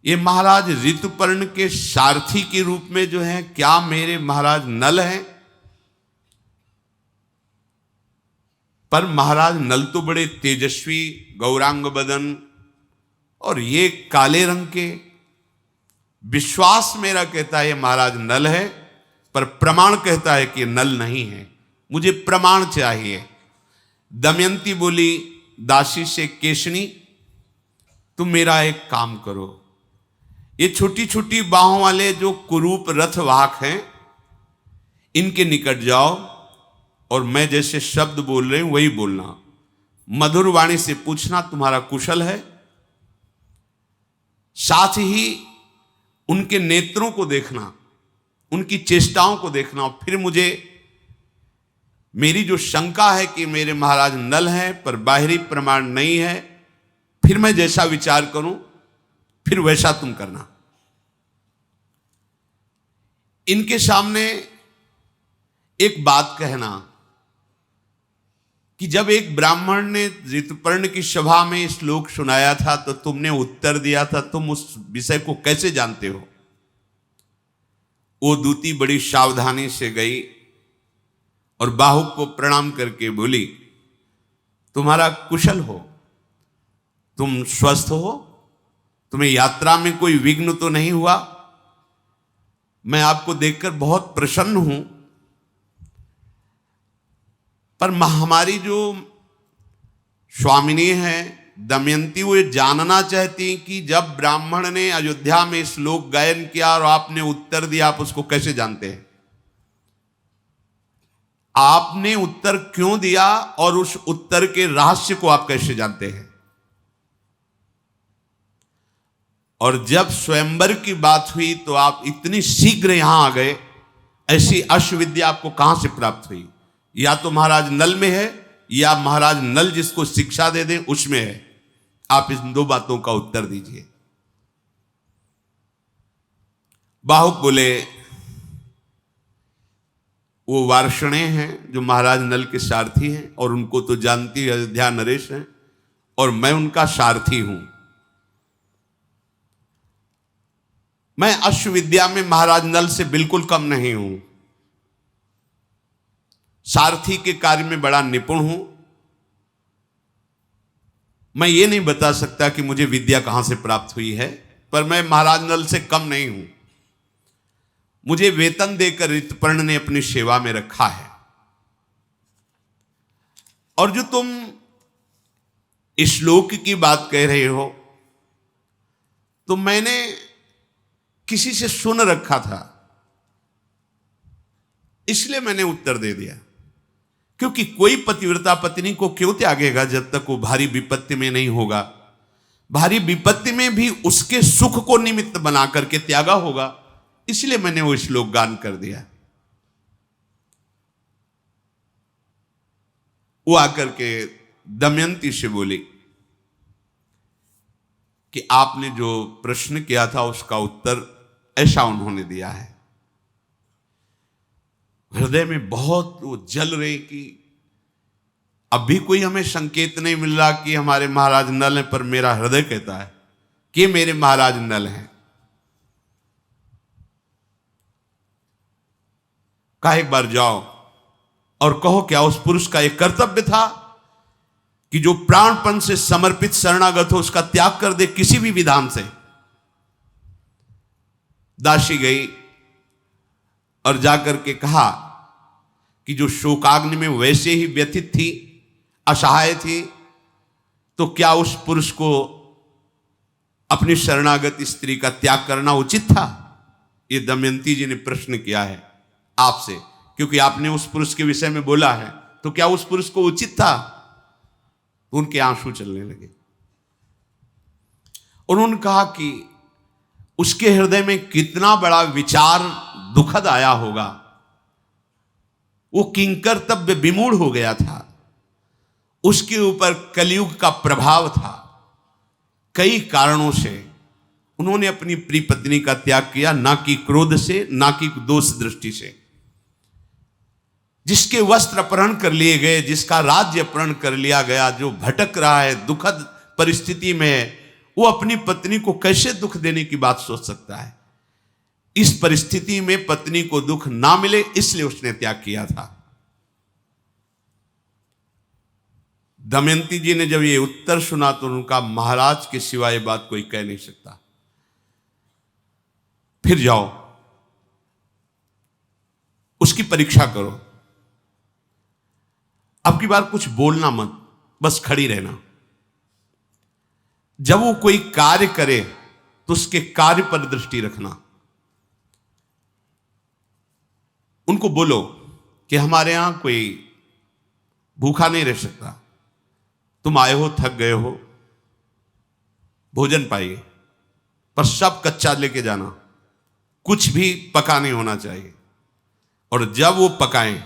ये महाराज ऋतुपर्ण के सारथी के रूप में जो है, क्या मेरे महाराज नल हैं? पर महाराज नल तो बड़े तेजस्वी गौरांग बदन और ये काले रंग के। विश्वास मेरा कहता है ये महाराज नल है, पर प्रमाण कहता है कि नल नहीं है। मुझे प्रमाण चाहिए। दमयंती बोली दासी से, केशनी तुम मेरा एक काम करो, ये छोटी छोटी बाहों वाले जो कुरूप रथवाहक हैं इनके निकट जाओ और मैं जैसे शब्द बोल रहे हूं वही बोलना। मधुर वाणी से पूछना तुम्हारा कुशल है। साथ ही उनके नेत्रों को देखना, उनकी चेष्टाओं को देखना। और फिर मुझे मेरी जो शंका है कि मेरे महाराज नल हैं पर बाहरी प्रमाण नहीं है, फिर मैं जैसा विचार करूं फिर वैसा तुम करना। इनके सामने एक बात कहना कि जब एक ब्राह्मण ने ऋतुपर्ण की सभा में श्लोक सुनाया था तो तुमने उत्तर दिया था, तुम उस विषय को कैसे जानते हो? वो दूती बड़ी सावधानी से गई और बाहुक को प्रणाम करके बोली, तुम्हारा कुशल हो, तुम स्वस्थ हो, तुम्हें यात्रा में कोई विघ्न तो नहीं हुआ? मैं आपको देखकर बहुत प्रसन्न हूं, पर हमारी जो स्वामिनी है दमयंती, वो ये जानना चाहती कि जब ब्राह्मण ने अयोध्या में श्लोक गायन किया और आपने उत्तर दिया, आप उसको कैसे जानते हैं? आपने उत्तर क्यों दिया और उस उत्तर के रहस्य को आप कैसे जानते हैं? और जब स्वयंवर की बात हुई तो आप इतनी शीघ्र यहां आ गए, ऐसी अश्वविद्या आपको कहां से प्राप्त हुई? या तो महाराज नल में है, या महाराज नल जिसको शिक्षा दे दें उसमें है। आप इन दो बातों का उत्तर दीजिए। बाहुक बोले, वो वार्षणे हैं जो महाराज नल के सारथी हैं, और उनको तो जानती अयोध्या नरेश हैं, और मैं उनका सारथी हूं। मैं अश्वविद्या में महाराज नल से बिल्कुल कम नहीं हूं, सारथी के कार्य में बड़ा निपुण हूं। मैं ये नहीं बता सकता कि मुझे विद्या कहां से प्राप्त हुई है, पर मैं महाराज नल से कम नहीं हूं। मुझे वेतन देकर ऋतुपर्ण ने अपनी सेवा में रखा है। और जो तुम श्लोक की बात कह रहे हो, तो मैंने किसी से सुन रखा था, इसलिए मैंने उत्तर दे दिया। क्योंकि कोई पतिव्रता पत्नी को क्यों त्यागेगा जब तक वो भारी विपत्ति में नहीं होगा? भारी विपत्ति में भी उसके सुख को निमित्त बना करके त्यागा होगा, इसलिए मैंने वो श्लोक गान कर दिया। वो आकर के दमयंती से बोली कि आपने जो प्रश्न किया था उसका उत्तर ऐसा उन्होंने दिया है। हृदय में बहुत वो जल रहे कि अभी कोई हमें संकेत नहीं मिल रहा कि हमारे महाराज नल हैं, पर मेरा हृदय कहता है कि मेरे महाराज नल हैं। कहा एक बार जाओ और कहो क्या उस पुरुष का एक कर्तव्य था कि जो प्राणपण से समर्पित शरणागत हो उसका त्याग कर दे किसी भी विधान से। दासी गई और जाकर के कहा कि जो शोकाग्नि में वैसे ही व्यथित थी, असहाय थी, तो क्या उस पुरुष को अपनी शरणागत स्त्री का त्याग करना उचित था? ये दमयंती जी ने प्रश्न किया है आपसे, क्योंकि आपने उस पुरुष के विषय में बोला है, तो क्या उस पुरुष को उचित था? तो उनके आंसू चलने लगे। उन्होंने कहा कि उसके हृदय में कितना बड़ा विचार दुखद आया होगा। वो किंकर्तव्य विमूढ़ हो गया था, उसके ऊपर कलयुग का प्रभाव था। कई कारणों से उन्होंने अपनी प्रिय पत्नी का त्याग किया, ना कि क्रोध से, ना कि दोष दृष्टि से। जिसके वस्त्र अपहरण कर लिए गए, जिसका राज्य अपहरण कर लिया गया, जो भटक रहा है, दुखद परिस्थिति में, वो अपनी पत्नी को कैसे दुख देने की बात सोच सकता है? इस परिस्थिति में पत्नी को दुख ना मिले इसलिए उसने त्याग किया था। दमयंती जी ने जब ये उत्तर सुना तो उनका महाराज के सिवाय बात कोई कह नहीं सकता। फिर जाओ, उसकी परीक्षा करो। अब की बार कुछ बोलना मत, बस खड़ी रहना। जब वो कोई कार्य करे तो उसके कार्य पर दृष्टि रखना। उनको बोलो कि हमारे यहां कोई भूखा नहीं रह सकता, तुम आए हो, थक गए हो, भोजन पाइए, पर सब कच्चा लेके जाना, कुछ भी पका नहीं होना चाहिए। और जब वो पकाएं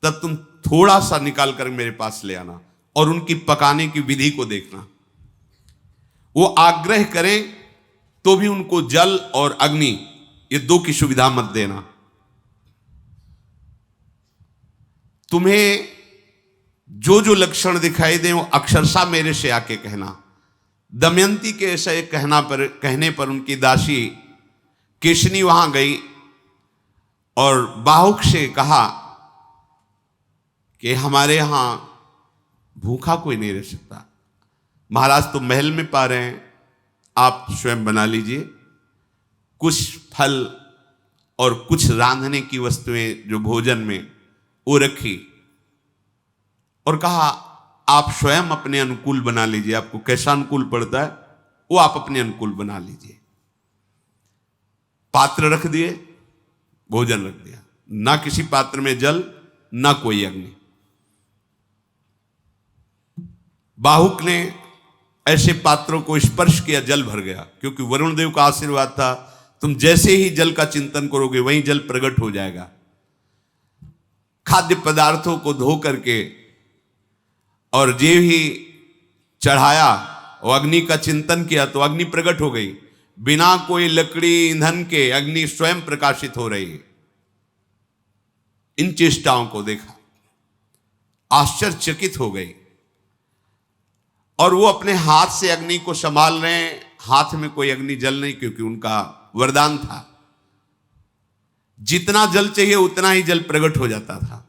तब तुम थोड़ा सा निकाल कर मेरे पास ले आना और उनकी पकाने की विधि को देखना। वो आग्रह करें तो भी उनको जल और अग्नि, ये दो की सुविधा मत देना। तुम्हें जो जो लक्षण दिखाई दे वो अक्षरशः मेरे से आके कहना। दमयंती के ऐसे कहने पर उनकी दासी केशनी वहां गई और बाहुक से कहा कि हमारे यहां भूखा कोई नहीं रह सकता, महाराज तो महल में पा रहे हैं, आप स्वयं बना लीजिए। कुछ फल और कुछ रांधने की वस्तुएं जो भोजन में वो रखी और कहा आप स्वयं अपने अनुकूल बना लीजिए, आपको कैसा अनुकूल पड़ता है वो आप अपने अनुकूल बना लीजिए। पात्र रख दिए, भोजन रख दिया, ना किसी पात्र में जल ना कोई अग्नि। बाहुक ने ऐसे पात्रों को स्पर्श किया, जल भर गया, क्योंकि वरुण देव का आशीर्वाद था तुम जैसे ही जल का चिंतन करोगे वहीं जल प्रकट हो जाएगा। खाद्य पदार्थों को धो करके और जे ही चढ़ाया और अग्नि का चिंतन किया तो अग्नि प्रकट हो गई। बिना कोई लकड़ी ईंधन के अग्नि स्वयं प्रकाशित हो रही है। इन चेष्टाओं को देखा, आश्चर्यचकित हो गई और वो अपने हाथ से अग्नि को संभाल रहे हैं। हाथ में कोई अग्नि जल नहीं, क्योंकि उनका वरदान था जितना जल चाहिए उतना ही जल प्रकट हो जाता था।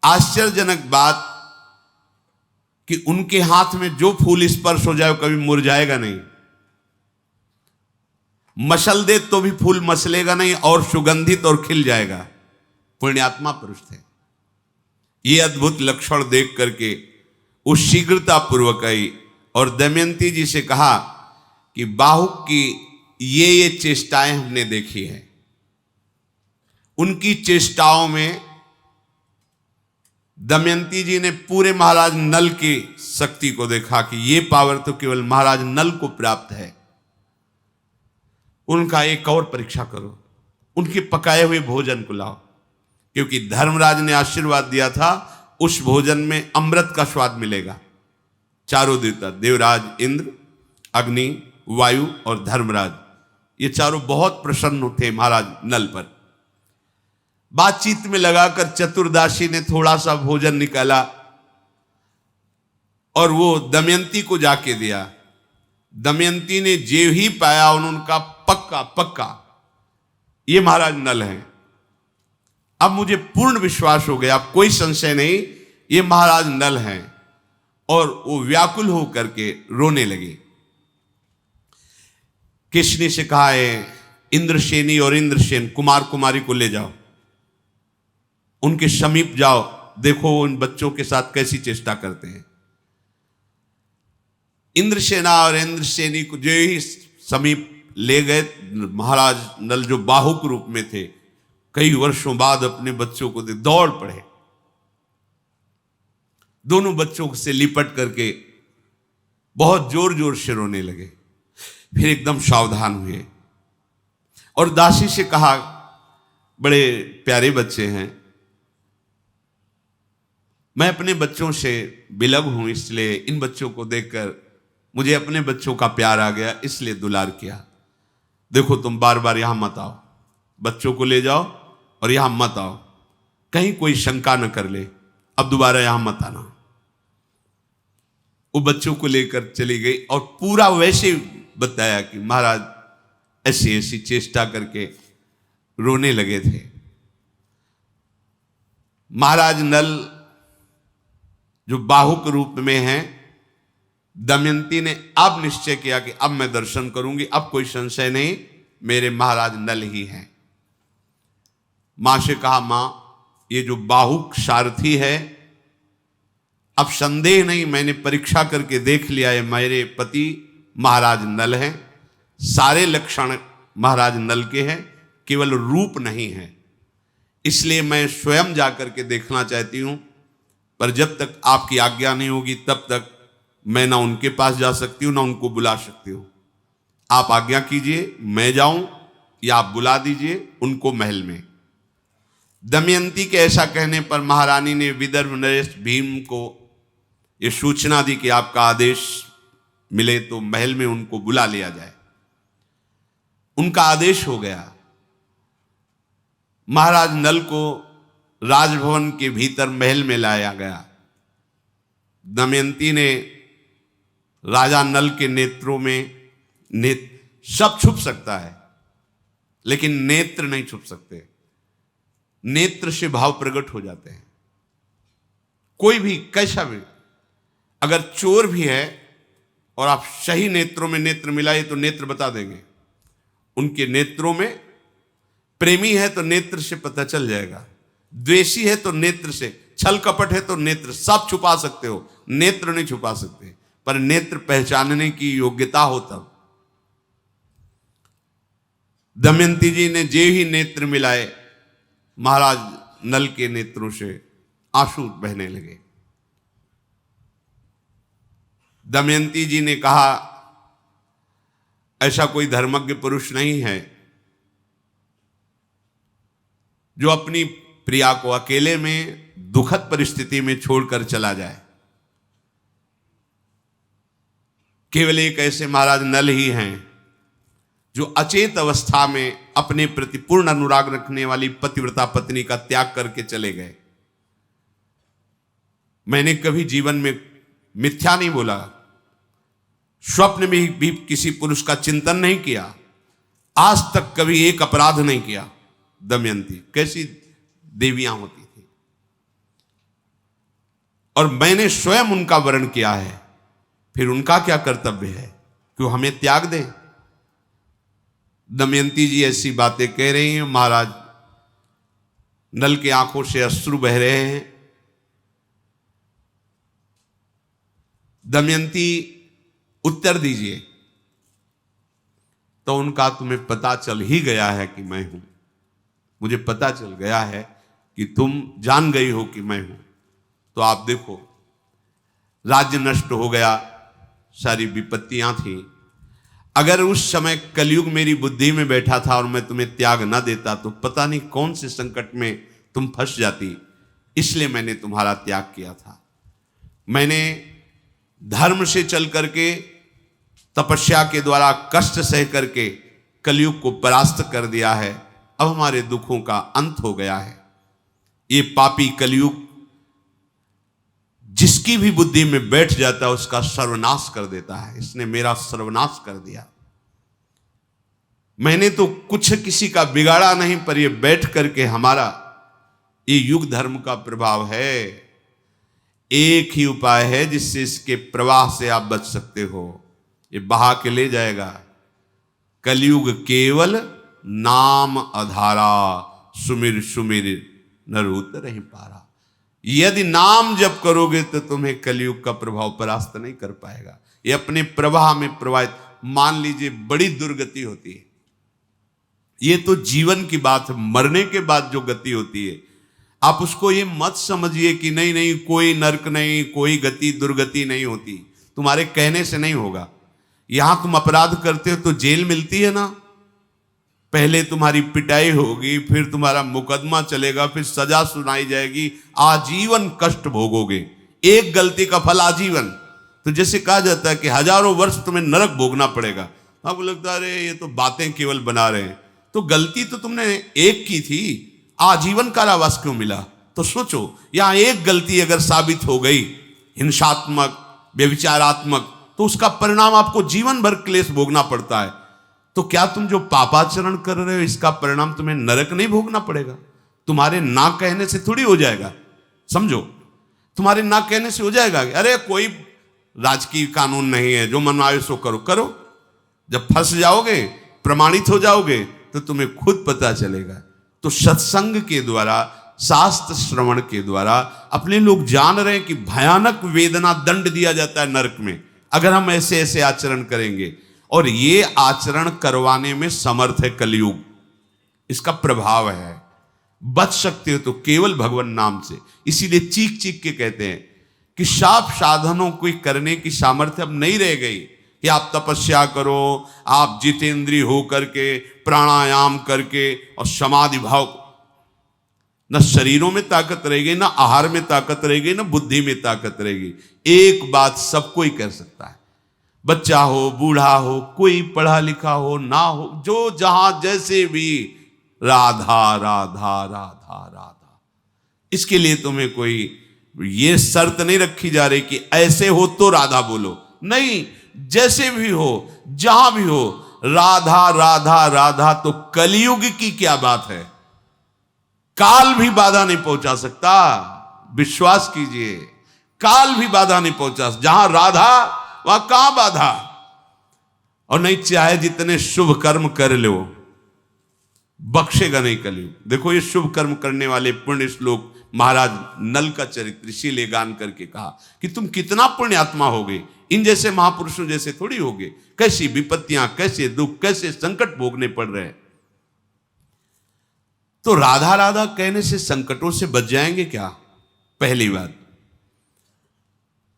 आश्चर्यजनक बात कि उनके हाथ में जो फूल स्पर्श हो जाए कभी मुरझाएगा नहीं, मसल दे तो भी फूल मसलेगा नहीं और सुगंधित और खिल जाएगा। पुण्यात्मा पुरुष थे। ये अद्भुत लक्षण देख करके वो शीघ्रता पूर्वक आई और दमयंती जी से कहा कि बाहुक की ये चेष्टाएं हमने देखी है। उनकी चेष्टाओं में दमयंती जी ने पूरे महाराज नल की शक्ति को देखा कि ये पावर तो केवल महाराज नल को प्राप्त है। उनका एक और परीक्षा करो, उनके पकाए हुए भोजन को लाओ, क्योंकि धर्मराज ने आशीर्वाद दिया था उस भोजन में अमृत का स्वाद मिलेगा। चारों देवता, देवराज इंद्र, अग्नि, वायु और धर्मराज, ये चारों बहुत प्रसन्न थे महाराज नल पर। बातचीत में लगाकर चतुर्दासी ने थोड़ा सा भोजन निकाला और वो दमयंती को जाके दिया। दमयंती ने जे ही पाया उन्होंने कहा पक्का पक्का ये महाराज नल हैं। अब मुझे पूर्ण विश्वास हो गया, अब कोई संशय नहीं, ये महाराज नल हैं। और वो व्याकुल होकर के रोने लगे। किसने से कहा है इंद्रसेनी और इंद्रसेन कुमार कुमारी को ले जाओ, उनके समीप जाओ, देखो उन बच्चों के साथ कैसी चेष्टा करते हैं। इंद्रसेना और इंद्रसेनी को जो ही समीप ले गए, महाराज नल जो बाहुक रूप में थे कई वर्षों बाद अपने बच्चों को दौड़ पड़े, दोनों बच्चों से लिपट करके बहुत जोर जोर से रोने लगे। फिर एकदम सावधान हुए और दासी से कहा बड़े प्यारे बच्चे हैं, मैं अपने बच्चों से बिलग हूं, इसलिए इन बच्चों को देखकर मुझे अपने बच्चों का प्यार आ गया, इसलिए दुलार किया। देखो तुम बार बार यहां मत आओ, बच्चों को ले जाओ और यहां मत आओ, कहीं कोई शंका न कर ले, अब दोबारा यहां मत आना। वो बच्चों को लेकर चली गई और पूरा वैसे बताया कि महाराज ऐसी ऐसी चेष्टा करके रोने लगे थे। महाराज नल जो बाहुक रूप में हैं, दमयंती ने अब निश्चय किया कि अब मैं दर्शन करूंगी, अब कोई संशय नहीं, मेरे महाराज नल ही हैं। मां से कहा मां ये जो बाहुक सारथी है, अब संदेह नहीं, मैंने परीक्षा करके देख लिया है, मेरे पति महाराज नल हैं, सारे लक्षण महाराज नल के हैं, केवल रूप नहीं है, इसलिए मैं स्वयं जाकर के देखना चाहती हूं, पर जब तक आपकी आज्ञा नहीं होगी तब तक मैं ना उनके पास जा सकती हूं ना उनको बुला सकती हूं। आप आज्ञा कीजिए, मैं जाऊं या आप बुला दीजिए उनको महल में। दमयंती के ऐसा कहने पर महारानी ने विदर्भ नरेश भीम को यह सूचना दी कि आपका आदेश मिले तो महल में उनको बुला लिया जाए। उनका आदेश हो गया। महाराज नल को राजभवन के भीतर महल में लाया गया। दमयंती ने राजा नल के नेत्रों में सब छुप सकता है लेकिन नेत्र नहीं छुप सकते। नेत्र से भाव प्रकट हो जाते हैं। कोई भी कैसा भी, अगर चोर भी है और आप सही नेत्रों में नेत्र मिलाए तो नेत्र बता देंगे। उनके नेत्रों में, प्रेमी है तो नेत्र से पता चल जाएगा, द्वेषी है तो नेत्र से, छल कपट है तो नेत्र, सब छुपा सकते हो, नेत्र नहीं छुपा सकते। पर नेत्र पहचानने की योग्यता हो तब। दमयंती जी ने जे ही नेत्र मिलाए, महाराज नल के नेत्रों से आंसू बहने लगे। दमयंती जी ने कहा, ऐसा कोई धर्मज्ञ पुरुष नहीं है जो अपनी प्रिया को अकेले में दुखद परिस्थिति में छोड़कर चला जाए। केवल एक ऐसे महाराज नल ही हैं जो अचेत अवस्था में अपने प्रति पूर्ण अनुराग रखने वाली पतिव्रता पत्नी का त्याग करके चले गए। मैंने कभी जीवन में मिथ्या नहीं बोला, स्वप्न में भी किसी पुरुष का चिंतन नहीं किया, आज तक कभी एक अपराध नहीं किया। दमयंती कैसी देवियां होती थी, और मैंने स्वयं उनका वर्ण किया है। फिर उनका क्या कर्तव्य है कि वो हमें त्याग दें? दमयंती जी ऐसी बातें कह रही हैं, महाराज नल की आंखों से अश्रु बह रहे हैं। दमयंती उत्तर दीजिए। तो उनका, तुम्हें पता चल ही गया है कि मैं हूं, मुझे पता चल गया है कि तुम जान गई हो कि मैं हूं। तो आप देखो, राज्य नष्ट हो गया, सारी विपत्तियां थी। अगर उस समय कलयुग मेरी बुद्धि में बैठा था और मैं तुम्हें त्याग ना देता तो पता नहीं कौन से संकट में तुम फंस जाती। इसलिए मैंने तुम्हारा त्याग किया था। मैंने धर्म से चल करके, तपस्या के द्वारा कष्ट सह करके कलयुग को परास्त कर दिया है। अब हमारे दुखों का अंत हो गया है। ये पापी कलयुग जिसकी भी बुद्धि में बैठ जाता है उसका सर्वनाश कर देता है। इसने मेरा सर्वनाश कर दिया। मैंने तो कुछ किसी का बिगाड़ा नहीं, पर ये बैठ करके हमारा, ये युग धर्म का प्रभाव है। एक ही उपाय है जिससे इसके प्रवाह से आप बच सकते हो, ये बहा के ले जाएगा। कलयुग केवल नाम आधारा, सुमिर सुमिर नर उतर नहीं पारा। यदि नाम जप करोगे तो तुम्हें कलयुग का प्रभाव परास्त नहीं कर पाएगा। ये अपने प्रवाह में प्रवाहित, मान लीजिए बड़ी दुर्गति होती है, ये तो जीवन की बात है, मरने के बाद जो गति होती है, आप उसको ये मत समझिए कि नहीं नहीं कोई नरक नहीं, कोई गति दुर्गति नहीं होती, तुम्हारे कहने से नहीं होगा। यहां तुम अपराध करते हो तो जेल मिलती है ना, पहले तुम्हारी पिटाई होगी, फिर तुम्हारा मुकदमा चलेगा, फिर सजा सुनाई जाएगी, आजीवन कष्ट भोगोगे। एक गलती का फल आजीवन। तो जैसे कहा जाता है कि हजारों वर्ष तुम्हें नरक भोगना पड़ेगा। आपको लगता है अरे ये तो बातें केवल बना रहे हैं, तो गलती तो तुमने एक की थी, आजीवन कारावास क्यों मिला? तो सोचो, यहां एक गलती अगर साबित हो गई हिंसात्मक, व्यभिचारात्मक, तो उसका परिणाम आपको जीवन भर क्लेश भोगना पड़ता है। तो क्या तुम जो पापाचरण कर रहे हो इसका परिणाम तुम्हें नरक नहीं भोगना पड़ेगा? तुम्हारे ना कहने से थोड़ी हो जाएगा, समझो, तुम्हारे ना कहने से हो जाएगा। अरे कोई राजकीय कानून नहीं है, जो मन आए सो करो करो। जब फंस जाओगे, प्रमाणित हो जाओगे, तो तुम्हें खुद पता चलेगा। तो सत्संग के द्वारा, शास्त्र श्रवण के द्वारा अपने लोग जान रहे हैं कि भयानक वेदना, दंड दिया जाता है नरक में अगर हम ऐसे ऐसे आचरण करेंगे। और ये आचरण करवाने में समर्थ है कलयुग, इसका प्रभाव है। बच सकते हो तो केवल भगवान नाम से। इसीलिए चीख चीख के कहते हैं कि साफ साधनों को करने की सामर्थ्य अब नहीं रह गई कि आप तपस्या करो, आप जितेंद्रिय हो करके प्राणायाम करके और समाधि भाव, न शरीरों में ताकत रहेगी, न आहार में ताकत रहेगी, न बुद्धि में ताकत रहेगी। एक बात सबको ही कर सकता है, बच्चा हो, बूढ़ा हो, कोई पढ़ा लिखा हो ना हो, जो जहां जैसे भी, राधा राधा राधा राधा। इसके लिए तुम्हें कोई ये शर्त नहीं रखी जा रही कि ऐसे हो तो राधा बोलो, नहीं, जैसे भी हो, जहां भी हो, राधा राधा राधा। तो कलयुग की क्या बात है, काल भी बाधा नहीं पहुंचा सकता, विश्वास कीजिए, काल भी बाधा नहीं पहुंचा। जहां राधा वहां कहां बाधा। और नहीं, चाहे जितने शुभ कर्म कर लो, बख्शेगा नहीं कलयुग। देखो ये शुभ कर्म करने वाले पुण्य श्लोक महाराज नल का चरित्र इसीलिए गान करके कहा कि तुम कितना पुण्यात्मा होगे, इन जैसे महापुरुषों जैसे थोड़ी होगे। कैसी विपत्तियां, कैसे दुख, कैसे संकट भोगने पड़ रहे हैं। तो राधा राधा कहने से संकटों से बच जाएंगे क्या? पहली बात,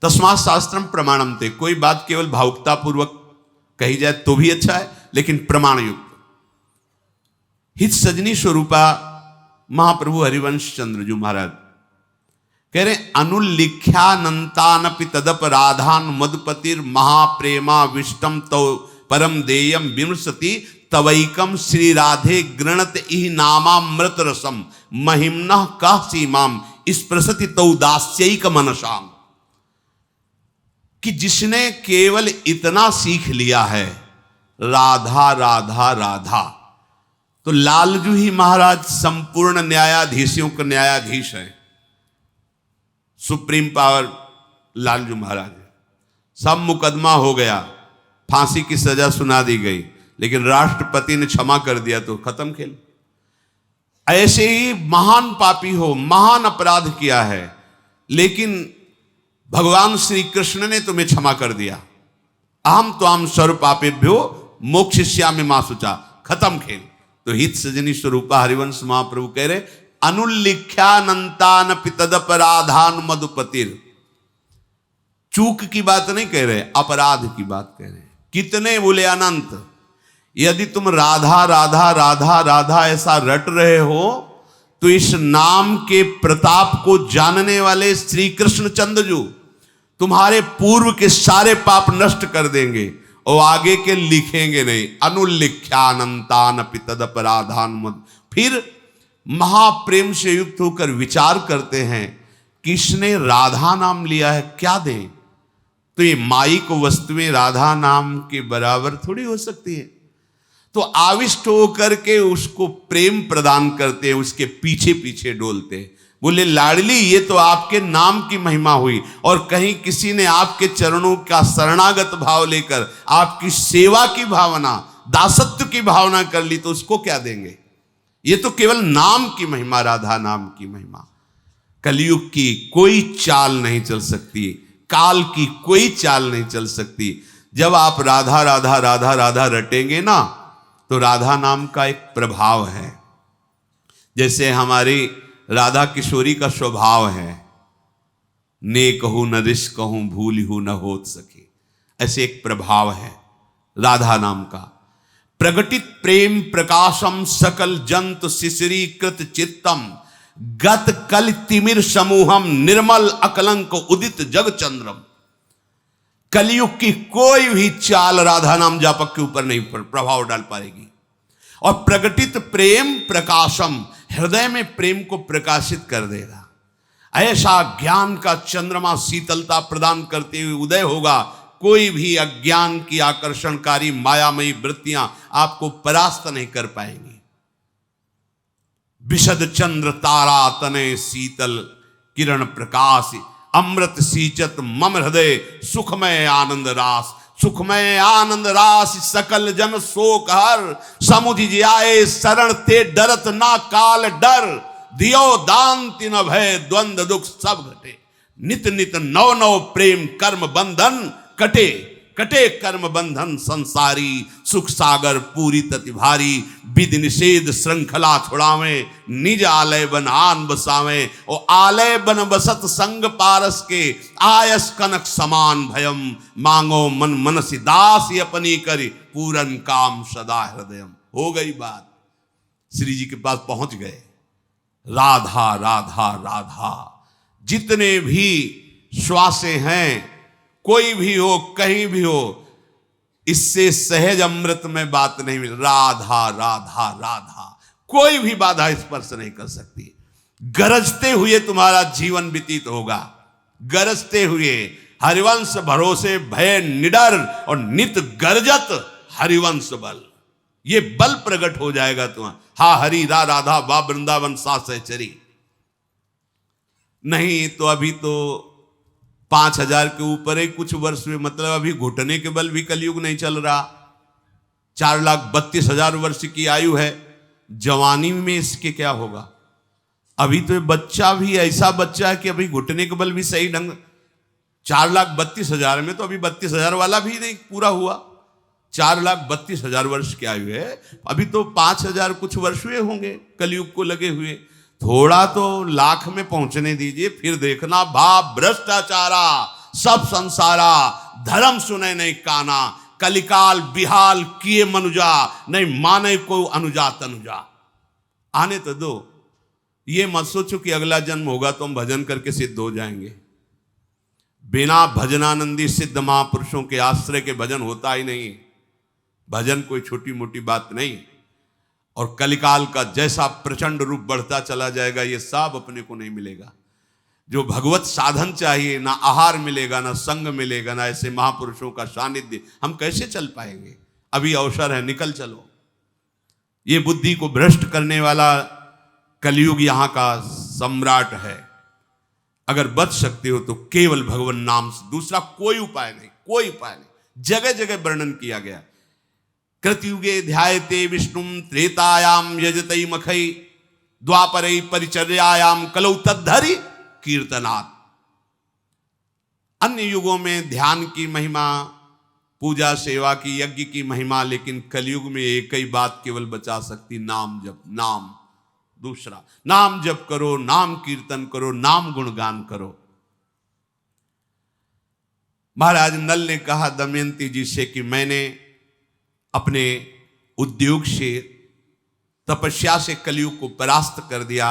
तस्मात् शास्त्रम प्रमाणम थे। कोई बात केवल भावुकता पूर्वक कही जाए तो भी अच्छा है, लेकिन प्रमाण युक्त। हित सजनी स्वरूपा महाप्रभु हरिवंश चंद्र जी महाराज कह रहे, अनुल्लिख्यानंतानपि तदप राधान मधुपतिर महाप्रेमा विष्टम तो परम देयम विमृशति तवैकम श्री राधे गृणत इह नामामृत रसम महिम्नः कह सीमाम स्पृशति तौ दास्यैक मनसाम। कि जिसने केवल इतना सीख लिया है राधा राधा राधा, तो लालजू ही महाराज संपूर्ण न्यायाधीशों का न्यायाधीश है, सुप्रीम पावर लालजू महाराज है। सब मुकदमा हो गया, फांसी की सजा सुना दी गई, लेकिन राष्ट्रपति ने क्षमा कर दिया तो खत्म खेल। ऐसे ही महान पापी हो, महान अपराध किया है, लेकिन भगवान श्री कृष्ण ने तुम्हें क्षमा कर दिया। अहम त्वाम सर्व पापेभ्यो मोक्षयिष्यामि मा शुचा, खत्म खेल। तो हित सजनी स्वरूपा हरिवंश महाप्रभु कह रहे, अनुल्लिख्यानंतानपि तदपराधान मधुपतिर। चूक की बात नहीं कह रहे, अपराध की बात कह रहे। कितने बोले? अनंत। यदि तुम राधा राधा राधा राधा ऐसा रट रहे हो, तो इस नाम के प्रताप को जानने वाले श्री कृष्ण चंद्रजू तुम्हारे पूर्व के सारे पाप नष्ट कर देंगे और आगे के लिखेंगे नहीं। अनुल्लिख्यानंतानपि तदपराधान मद। फिर महाप्रेम से युक्त होकर विचार करते हैं, किसने राधा नाम लिया है, क्या दें? तो ये माईक वस्तुएं राधा नाम के बराबर थोड़ी हो सकती है। तो आविष्ट होकर के उसको प्रेम प्रदान करते हैं, उसके पीछे पीछे डोलते हैं। बोले लाडली, ये तो आपके नाम की महिमा हुई, और कहीं किसी ने आपके चरणों का शरणागत भाव लेकर आपकी सेवा की भावना, दासत्व की भावना कर ली, तो उसको क्या देंगे? ये तो केवल नाम की महिमा, राधा नाम की महिमा। कलयुग की कोई चाल नहीं चल सकती, काल की कोई चाल नहीं चल सकती। जब आप राधा राधा राधा राधा रटेंगे ना, तो राधा नाम का एक प्रभाव है। जैसे हमारी राधा किशोरी का स्वभाव है, ने कहूं न रिस कहूं भूल हूं न होत सके, ऐसे एक प्रभाव है राधा नाम का। प्रगटित प्रेम प्रकाशम सकल जंतु शिशिरीकृत चित्तम गत कल तिमिर समूहम निर्मल अकलंक उदित जग चंद्रम। कलयुग की कोई भी चाल राधा नाम जापक के ऊपर नहीं प्रभाव डाल पाएगी। और प्रगटित प्रेम प्रकाशम, हृदय में प्रेम को प्रकाशित कर देगा। ऐसा ज्ञान का चंद्रमा शीतलता प्रदान करते हुए उदय होगा, कोई भी अज्ञान की आकर्षणकारी मायामयी वृत्तियां आपको परास्त नहीं कर पाएंगी। विशद चंद्र तारा तने शीतल किरण प्रकाश, अमृत सींचत मम हृदय सुखमय आनंद रास। सुखमय आनंद रास सकल जन शोक हर, समुझ जाए शरण ते डरत ना काल डर। दियो दान तिन भय द्वंद दुख सब घटे, नित नित नव नव प्रेम कर्म बंधन कटे। कटे कर्म बंधन संसारी, सुख सागर पूरी तति भारी। विधि निषेध श्रृंखला छुड़ावे, निज आलय बन आन बसावे। ओ आलय बन बसत संग पारस के, आयस कनक समान भयम। मांगो मन मनसी दास अपनी करी, पूरन काम सदा हृदयम। हो गई बात, श्री जी के पास पहुंच गए। राधा राधा राधा, जितने भी श्वासें हैं, कोई भी हो कहीं भी हो, इससे सहज अमृत में बात नहीं मिल। राधा राधा राधा, कोई भी बाधा स्पर्श नहीं कर सकती। गरजते हुए तुम्हारा जीवन व्यतीत होगा, गरजते हुए। हरिवंश भरोसे भय निडर और नित गर्जत हरिवंश बल, ये बल प्रकट हो जाएगा तुम्हारा। हा हरि रा राधा वा वृंदावन सा सहचरी। नहीं तो अभी तो 5000 के ऊपर ही कुछ वर्ष में, मतलब अभी घुटने के बल भी कलयुग नहीं चल रहा। 4,32,000 वर्ष की आयु है, जवानी में इसके क्या होगा। अभी तो बच्चा भी ऐसा बच्चा है कि अभी घुटने के बल भी सही ढंग, 4,32,000 में तो अभी 32,000 वाला भी नहीं पूरा हुआ। 4,32,000 वर्ष की आयु है, अभी तो 5,000 कुछ वर्ष हुए होंगे कलयुग को लगे हुए। थोड़ा तो लाख में पहुंचने दीजिए, फिर देखना भाव भ्रष्टाचारा सब संसारा, धर्म सुने नहीं काना, कलिकाल बिहाल किए मनुजा, नहीं माने को अनुजा तनुजा। आने तो दो, ये मत सोचो कि अगला जन्म होगा तो हम भजन करके सिद्ध हो जाएंगे। बिना भजनानंदी सिद्ध महापुरुषों के आश्रय के भजन होता ही नहीं। भजन कोई छोटी मोटी बात नहीं। और कलिकाल का जैसा प्रचंड रूप बढ़ता चला जाएगा, ये सब अपने को नहीं मिलेगा। जो भगवत साधन चाहिए, ना आहार मिलेगा, ना संग मिलेगा, ना ऐसे महापुरुषों का सानिध्य, हम कैसे चल पाएंगे। अभी अवसर है, निकल चलो। ये बुद्धि को भ्रष्ट करने वाला कलयुग यहाँ का सम्राट है। अगर बच सकते हो तो केवल भगवान नाम से, दूसरा कोई उपाय नहीं, कोई उपाय नहीं। जगह जगह वर्णन किया गया। कृतयुगे ध्यायते विष्णुम त्रेतायाम यजतई मखई द्वापरई परिचर्यायाम कलौ तद्धरि कीर्तनात्। अन्य युगों में ध्यान की महिमा, पूजा सेवा की, यज्ञ की महिमा, लेकिन कलयुग में एक ही बात केवल बचा सकती, नाम जप। नाम, दूसरा नाम जप करो, नाम कीर्तन करो, नाम गुणगान करो। महाराज नल ने कहा दमयंती जी से कि मैंने अपने उद्योग से, तपस्या से कलयुग को परास्त कर दिया,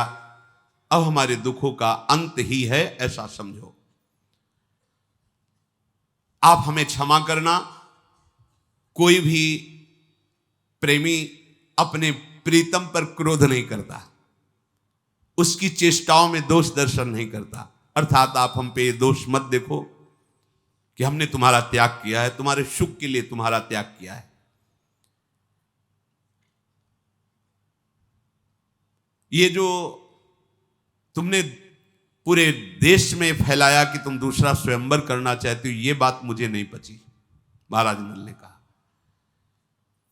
अब हमारे दुखों का अंत ही है, ऐसा समझो। आप हमें क्षमा करना। कोई भी प्रेमी अपने प्रीतम पर क्रोध नहीं करता, उसकी चेष्टाओं में दोष दर्शन नहीं करता। अर्थात आप हम पे दोष मत देखो कि हमने तुम्हारा त्याग किया है, तुम्हारे सुख के लिए तुम्हारा त्याग किया है। ये जो तुमने पूरे देश में फैलाया कि तुम दूसरा स्वयंवर करना चाहते हो, ये बात मुझे नहीं पची। महाराज नल ने कहा,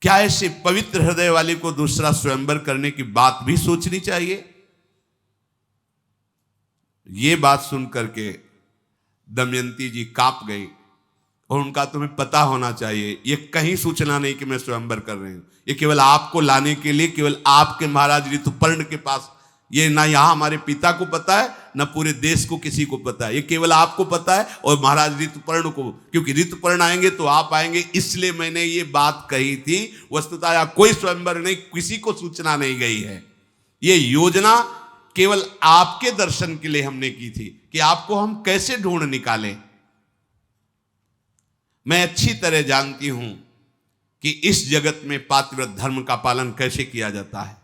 क्या ऐसे पवित्र हृदय वाले को दूसरा स्वयंवर करने की बात भी सोचनी चाहिए। ये बात सुन करके दमयंती जी कांप गई। और उनका तुम्हें पता होना चाहिए, ये कहीं सूचना नहीं कि मैं स्वयंवर कर रही हूं। ये केवल आपको लाने के लिए, केवल आपके महाराज ऋतुपर्ण के पास, ये ना यहाँ हमारे पिता को पता है, ना पूरे देश को किसी को पता है। ये केवल आपको पता है और महाराज ऋतुपर्ण को, क्योंकि ऋतुपर्ण आएंगे तो आप आएंगे, इसलिए मैंने ये बात कही थी। वस्तुतः यहाँ कोई स्वयंवर नहीं, किसी को सूचना नहीं गई है। ये योजना केवल आपके दर्शन के लिए हमने की थी कि आपको हम कैसे ढूंढ निकालें। मैं अच्छी तरह जानती हूं कि इस जगत में पातिव्रत धर्म का पालन कैसे किया जाता है।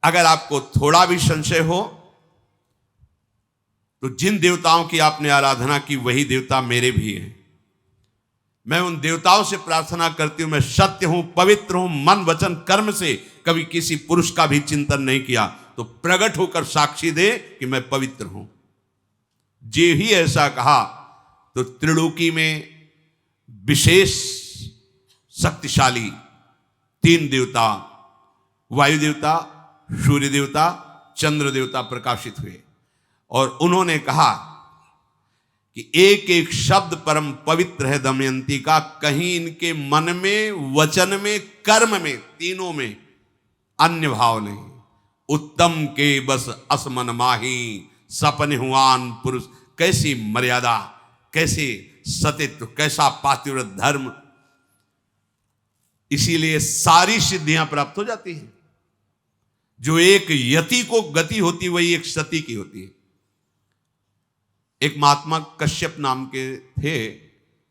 अगर आपको थोड़ा भी संशय हो तो जिन देवताओं की आपने आराधना की, वही देवता मेरे भी हैं। मैं उन देवताओं से प्रार्थना करती हूं, मैं सत्य हूं, पवित्र हूं, मन वचन कर्म से कभी किसी पुरुष का भी चिंतन नहीं किया, तो प्रकट होकर साक्षी दे कि मैं पवित्र हूं। जे ही ऐसा कहा तो त्रिलोकी में विशेष शक्तिशाली 3 देवता, वायु देवता, सूर्य देवता, चंद्र देवता प्रकाशित हुए और उन्होंने कहा कि एक एक शब्द परम पवित्र है दमयंती का, कहीं इनके मन में, वचन में, कर्म में, तीनों में अन्य भाव नहीं। उत्तम के बस असमन माही सपन हुआन पुरुष। कैसी मर्यादा, कैसे सतित्व, कैसा पातिव्रत धर्म। इसीलिए सारी सिद्धियां प्राप्त हो जाती हैं। जो एक यति को गति होती, वही एक सती की होती है। एक महात्मा कश्यप नाम के थे,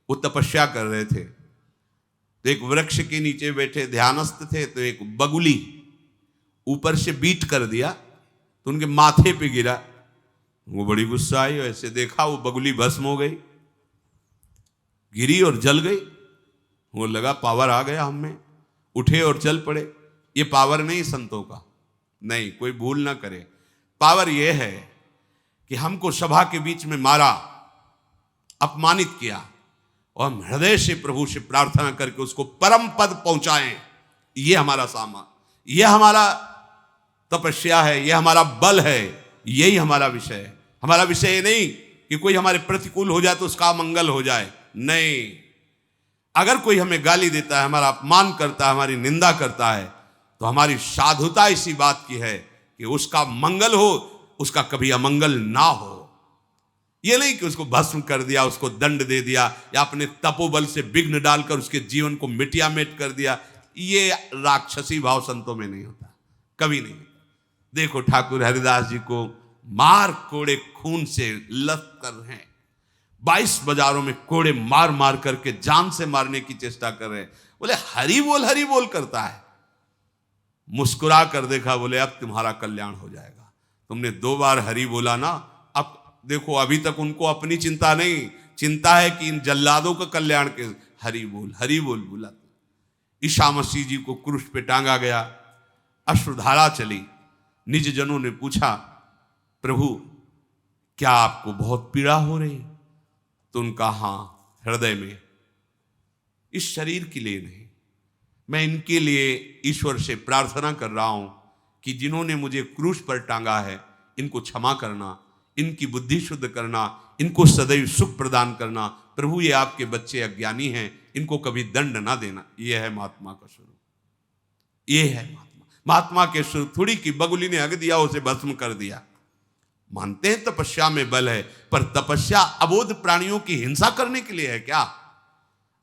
वो तपस्या कर रहे थे, तो एक वृक्ष के नीचे बैठे ध्यानस्थ थे, तो एक बगुली ऊपर से बीट कर दिया, तो उनके माथे पे गिरा। वो बड़ी गुस्सा आई, ऐसे देखा वो बगुली भस्म हो गई, गिरी और जल गई। वो लगा पावर आ गया हम में, उठे और चल पड़े। ये पावर नहीं संतों का, नहीं, कोई भूल ना करे। पावर ये है कि हमको सभा के बीच में मारा, अपमानित किया, और हम हृदय से प्रभु से प्रार्थना करके उसको परम पद पहुंचाएं। ये हमारा सामान, ये हमारा तपस्या है, ये हमारा बल है, यही हमारा विषय है। हमारा विषय ये नहीं कि कोई हमारे प्रतिकूल हो जाए तो उसका मंगल हो जाए, नहीं। अगर कोई हमें गाली देता है, हमारा अपमान करता है, हमारी निंदा करता है, तो हमारी साधुता इसी बात की है कि उसका मंगल हो, उसका कभी अमंगल ना हो। ये नहीं कि उसको भस्म कर दिया, उसको दंड दे दिया, या अपने तपोबल से विघ्न डालकर उसके जीवन को मिटिया मेट कर दिया। ये राक्षसी भाव संतों में नहीं होता, कभी नहीं। देखो ठाकुर हरिदास जी को मार कोड़े खून से लत कर रहे हैं, 22 बाजारों में कोड़े मार मार करके जान से मारने की चेष्टा कर रहे हैं। बोले हरि बोल करता है। मुस्कुरा कर देखा, बोले अब तुम्हारा कल्याण हो जाएगा। तुमने 2 बार हरि बोला ना, अब देखो अभी तक उनको अपनी चिंता नहीं, चिंता है कि इन जल्लादों का कल्याण के। हरि बोल बोला। ईसा मसीह जी को क्रूस पे टांगा गया, अश्रुधारा चली। निज जनों ने पूछा, प्रभु क्या आपको बहुत पीड़ा हो रही? तो उनका हाँ, हृदय में। इस शरीर के लिए नहीं, मैं इनके लिए ईश्वर से प्रार्थना कर रहा हूं कि जिन्होंने मुझे क्रूस पर टांगा है, इनको क्षमा करना, इनकी बुद्धि शुद्ध करना, इनको सदैव सुख प्रदान करना। प्रभु ये आपके बच्चे अज्ञानी हैं, इनको कभी दंड ना देना। यह है महात्मा का स्वरूप, ये है महात्मा के स्वरूप। थोड़ी की बगुली ने हग दिया, उसे भस्म कर दिया। मानते हैं तपस्या में बल है, पर तपस्या अबोध प्राणियों की हिंसा करने के लिए है क्या?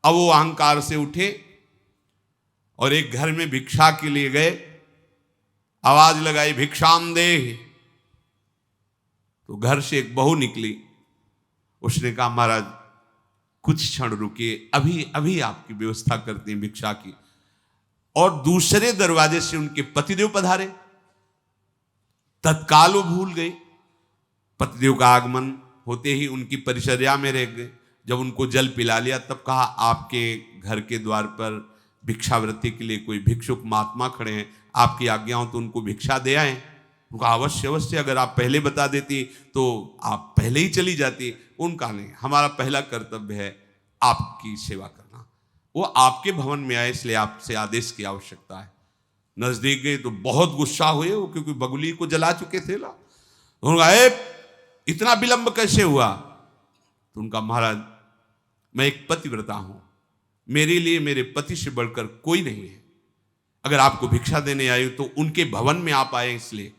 अब वो अहंकार से उठे और एक घर में भिक्षा के लिए गए, आवाज लगाई भिक्षाम दे। तो घर से एक बहू निकली, उसने कहा महाराज कुछ क्षण रुकिए, अभी अभी आपकी व्यवस्था करते हैं भिक्षा की। और दूसरे दरवाजे से उनके पतिदेव पधारे, तत्काल वो भूल गए। पतिदेव का आगमन होते ही उनकी परिचर्या में रह गए। जब उनको जल पिला लिया, तब कहा आपके घर के द्वार पर भिक्षावृत्ति के लिए कोई भिक्षुक महात्मा खड़े हैं, आपकी आज्ञा हो तो उनको भिक्षा दे आए। उनका अवश्य अवश्य, अगर आप पहले बता देती तो आप पहले ही चली जाती। उनका नहीं, हमारा पहला कर्तव्य है आपकी सेवा करना। वो आपके भवन में आए, इसलिए आपसे आदेश की आवश्यकता है। नजदीक गए तो बहुत गुस्सा हुए वो, क्योंकि बगुली को जला चुके थे ना। उन्होंने इतना विलंब कैसे हुआ? तो उनका महाराज मैं एक पतिव्रता हूं, मेरे लिए मेरे पति से बढ़कर कोई नहीं है। अगर आपको भिक्षा देने आई तो उनके भवन में आप आए, इसलिए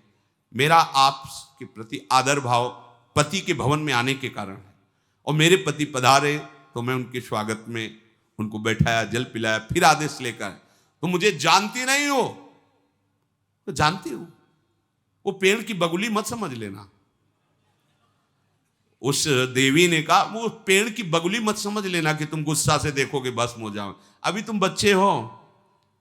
मेरा आपके प्रति आदर भाव पति के भवन में आने के कारण है। और मेरे पति पधारे तो मैं उनके स्वागत में उनको बैठाया, जल पिलाया, फिर आदेश लेकर। तो मुझे जानती नहीं हो? तो जानती हूं। वो पेड़ की बगुली मत समझ लेना। उस देवी ने कहा वो पेड़ की बगुली मत समझ लेना कि तुम गुस्सा से देखोगे भस्म हो जाओ। अभी तुम बच्चे हो,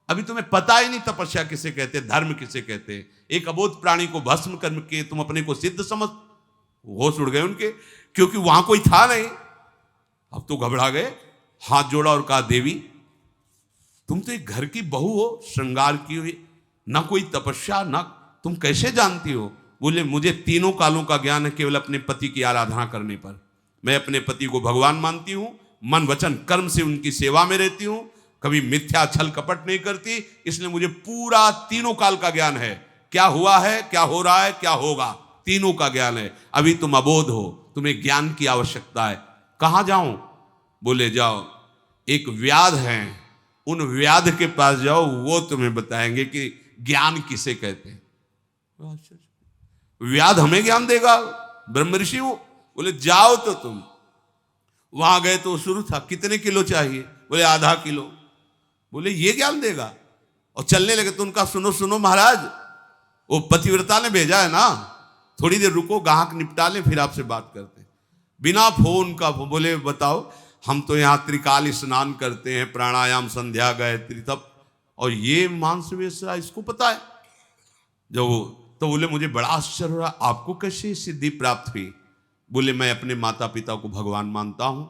अभी तुम्हें पता ही नहीं तपस्या किसे कहते, धर्म किसे कहते। एक अबोध प्राणी को भस्म करके तुम अपने को सिद्ध समझ। होश उड़ गए उनके, क्योंकि वहां कोई था नहीं। अब तो घबरा गए, हाथ जोड़ा और कहा देवी तुम तो एक घर की बहू हो, श्रृंगार की हुई, ना कोई तपस्या, ना तुम कैसे जानती हो? बोले मुझे तीनों कालों का ज्ञान है, केवल अपने पति की आराधना करने पर। मैं अपने पति को भगवान मानती हूं, मन वचन कर्म से उनकी सेवा में रहती हूं, कभी मिथ्या छल कपट नहीं करती, इसलिए मुझे पूरा तीनों काल का ज्ञान है। क्या हुआ है, क्या हो रहा है, क्या होगा, तीनों का ज्ञान है। अभी तुम अबोध हो, तुम्हें ज्ञान की आवश्यकता है। कहां जाऊं? बोले जाओ, एक व्याध हैं, उन व्याध के पास जाओ, वो तुम्हें बताएंगे कि ज्ञान किसे कहते हैं। व्याध हमें ज्ञान देगा? ब्रह्म ऋषि वो। बोले जाओ तो तुम। वहां गए तो शुरू था, कितने किलो चाहिए? बोले आधा किलो। बोले ये ज्ञान देगा? और चलने लगे तो उनका सुनो सुनो महाराज, वो पतिव्रता ने भेजा है ना, थोड़ी देर रुको, ग्राहक निपटा ले, फिर आपसे बात करते हैं। बिना फोन का। बोले बताओ, हम तो यहाँ त्रिकाल स्नान करते हैं, प्राणायाम, संध्या, गायत्री, तब, और ये मांस वेश इसको पता है? जब वो तो बोले मुझे बड़ा आश्चर्य हो रहा, आपको कैसे सिद्धि प्राप्त हुई? बोले मैं अपने माता पिता को भगवान मानता हूं,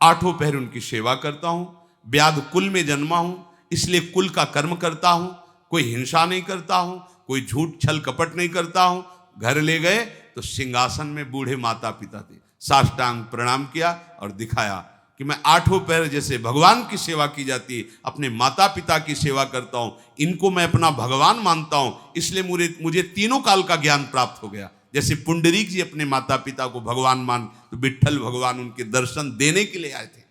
8 पहर उनकी सेवा करता हूं, व्याध कुल में जन्मा हूं, इसलिए कुल का कर्म करता हूं, कोई हिंसा नहीं करता हूं, कोई झूठ छल कपट नहीं करता हूं। घर ले गए तो सिंहासन में बूढ़े माता पिता थे, साष्टांग प्रणाम किया और दिखाया कि मैं 8 पहर जैसे भगवान की सेवा की जाती है, अपने माता पिता की सेवा करता हूं, इनको मैं अपना भगवान मानता हूं, इसलिए मुझे तीनों काल का ज्ञान प्राप्त हो गया। जैसे पुंडरीक जी अपने माता पिता को भगवान मान, तो विट्ठल भगवान उनके दर्शन देने के लिए आए थे।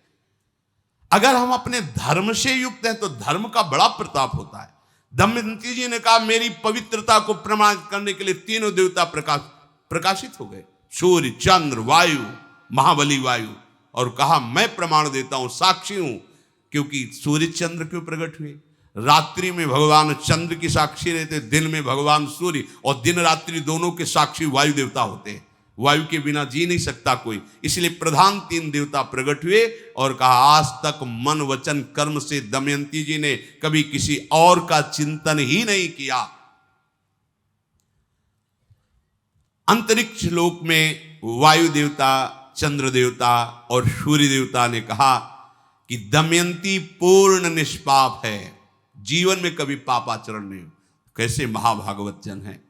अगर हम अपने धर्म से युक्त हैं तो धर्म का बड़ा प्रताप होता है। दमयंती जी ने कहा मेरी पवित्रता को प्रमाणित करने के लिए तीनों देवता प्रकाशित हो गए, सूर्य, चंद्र, वायु, महाबली वायु, और कहा मैं प्रमाण देता हूं, साक्षी हूं। क्योंकि सूर्य चंद्र क्यों प्रकट हुए? रात्रि में भगवान चंद्र की साक्षी रहते, दिन में भगवान सूर्य, और दिन रात्रि दोनों के साक्षी वायु देवता होते हैं। वायु के बिना जी नहीं सकता कोई, इसलिए प्रधान 3 देवता प्रकट हुए और कहा आज तक मन वचन कर्म से दमयंती जी ने कभी किसी और का चिंतन ही नहीं किया। अंतरिक्ष लोक में वायु देवता, चंद्र देवता और सूर्य देवता ने कहा कि दमयंती पूर्ण निष्पाप है, जीवन में कभी पापाचरण नहीं। कैसे महाभागवत जन है।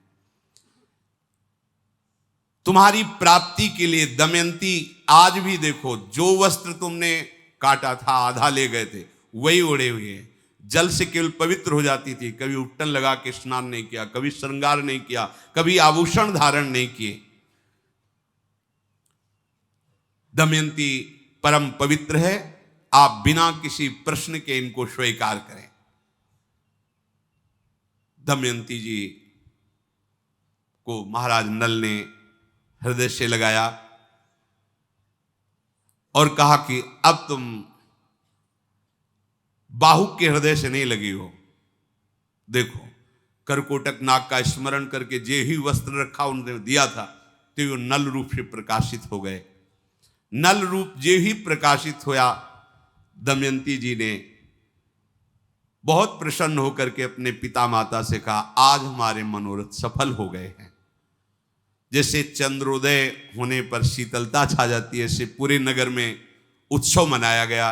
तुम्हारी प्राप्ति के लिए दमयंती आज भी देखो, जो वस्त्र तुमने काटा था आधा ले गए थे वही ओढ़े हुए हैं। जल से केवल पवित्र हो जाती थी, कभी उपटन लगा के स्नान नहीं किया, कभी श्रृंगार नहीं किया, कभी आभूषण धारण नहीं किए। दमयंती परम पवित्र है, आप बिना किसी प्रश्न के इनको स्वीकार करें। दमयंती जी को महाराज नल ने हृदय से लगाया और कहा कि अब तुम बाहु के हृदय से नहीं लगी हो। देखो करकोटक नाग का स्मरण करके जे ही वस्त्र रखा उन्होंने दिया था, तो वो नल रूप से प्रकाशित हो गए। नल रूप जे ही प्रकाशित होया, दमयंती जी ने बहुत प्रसन्न होकर के अपने पिता माता से कहा आज हमारे मनोरथ सफल हो गए हैं। जैसे चंद्रोदय होने पर शीतलता छा जाती है, ऐसे पूरे नगर में उत्सव मनाया गया।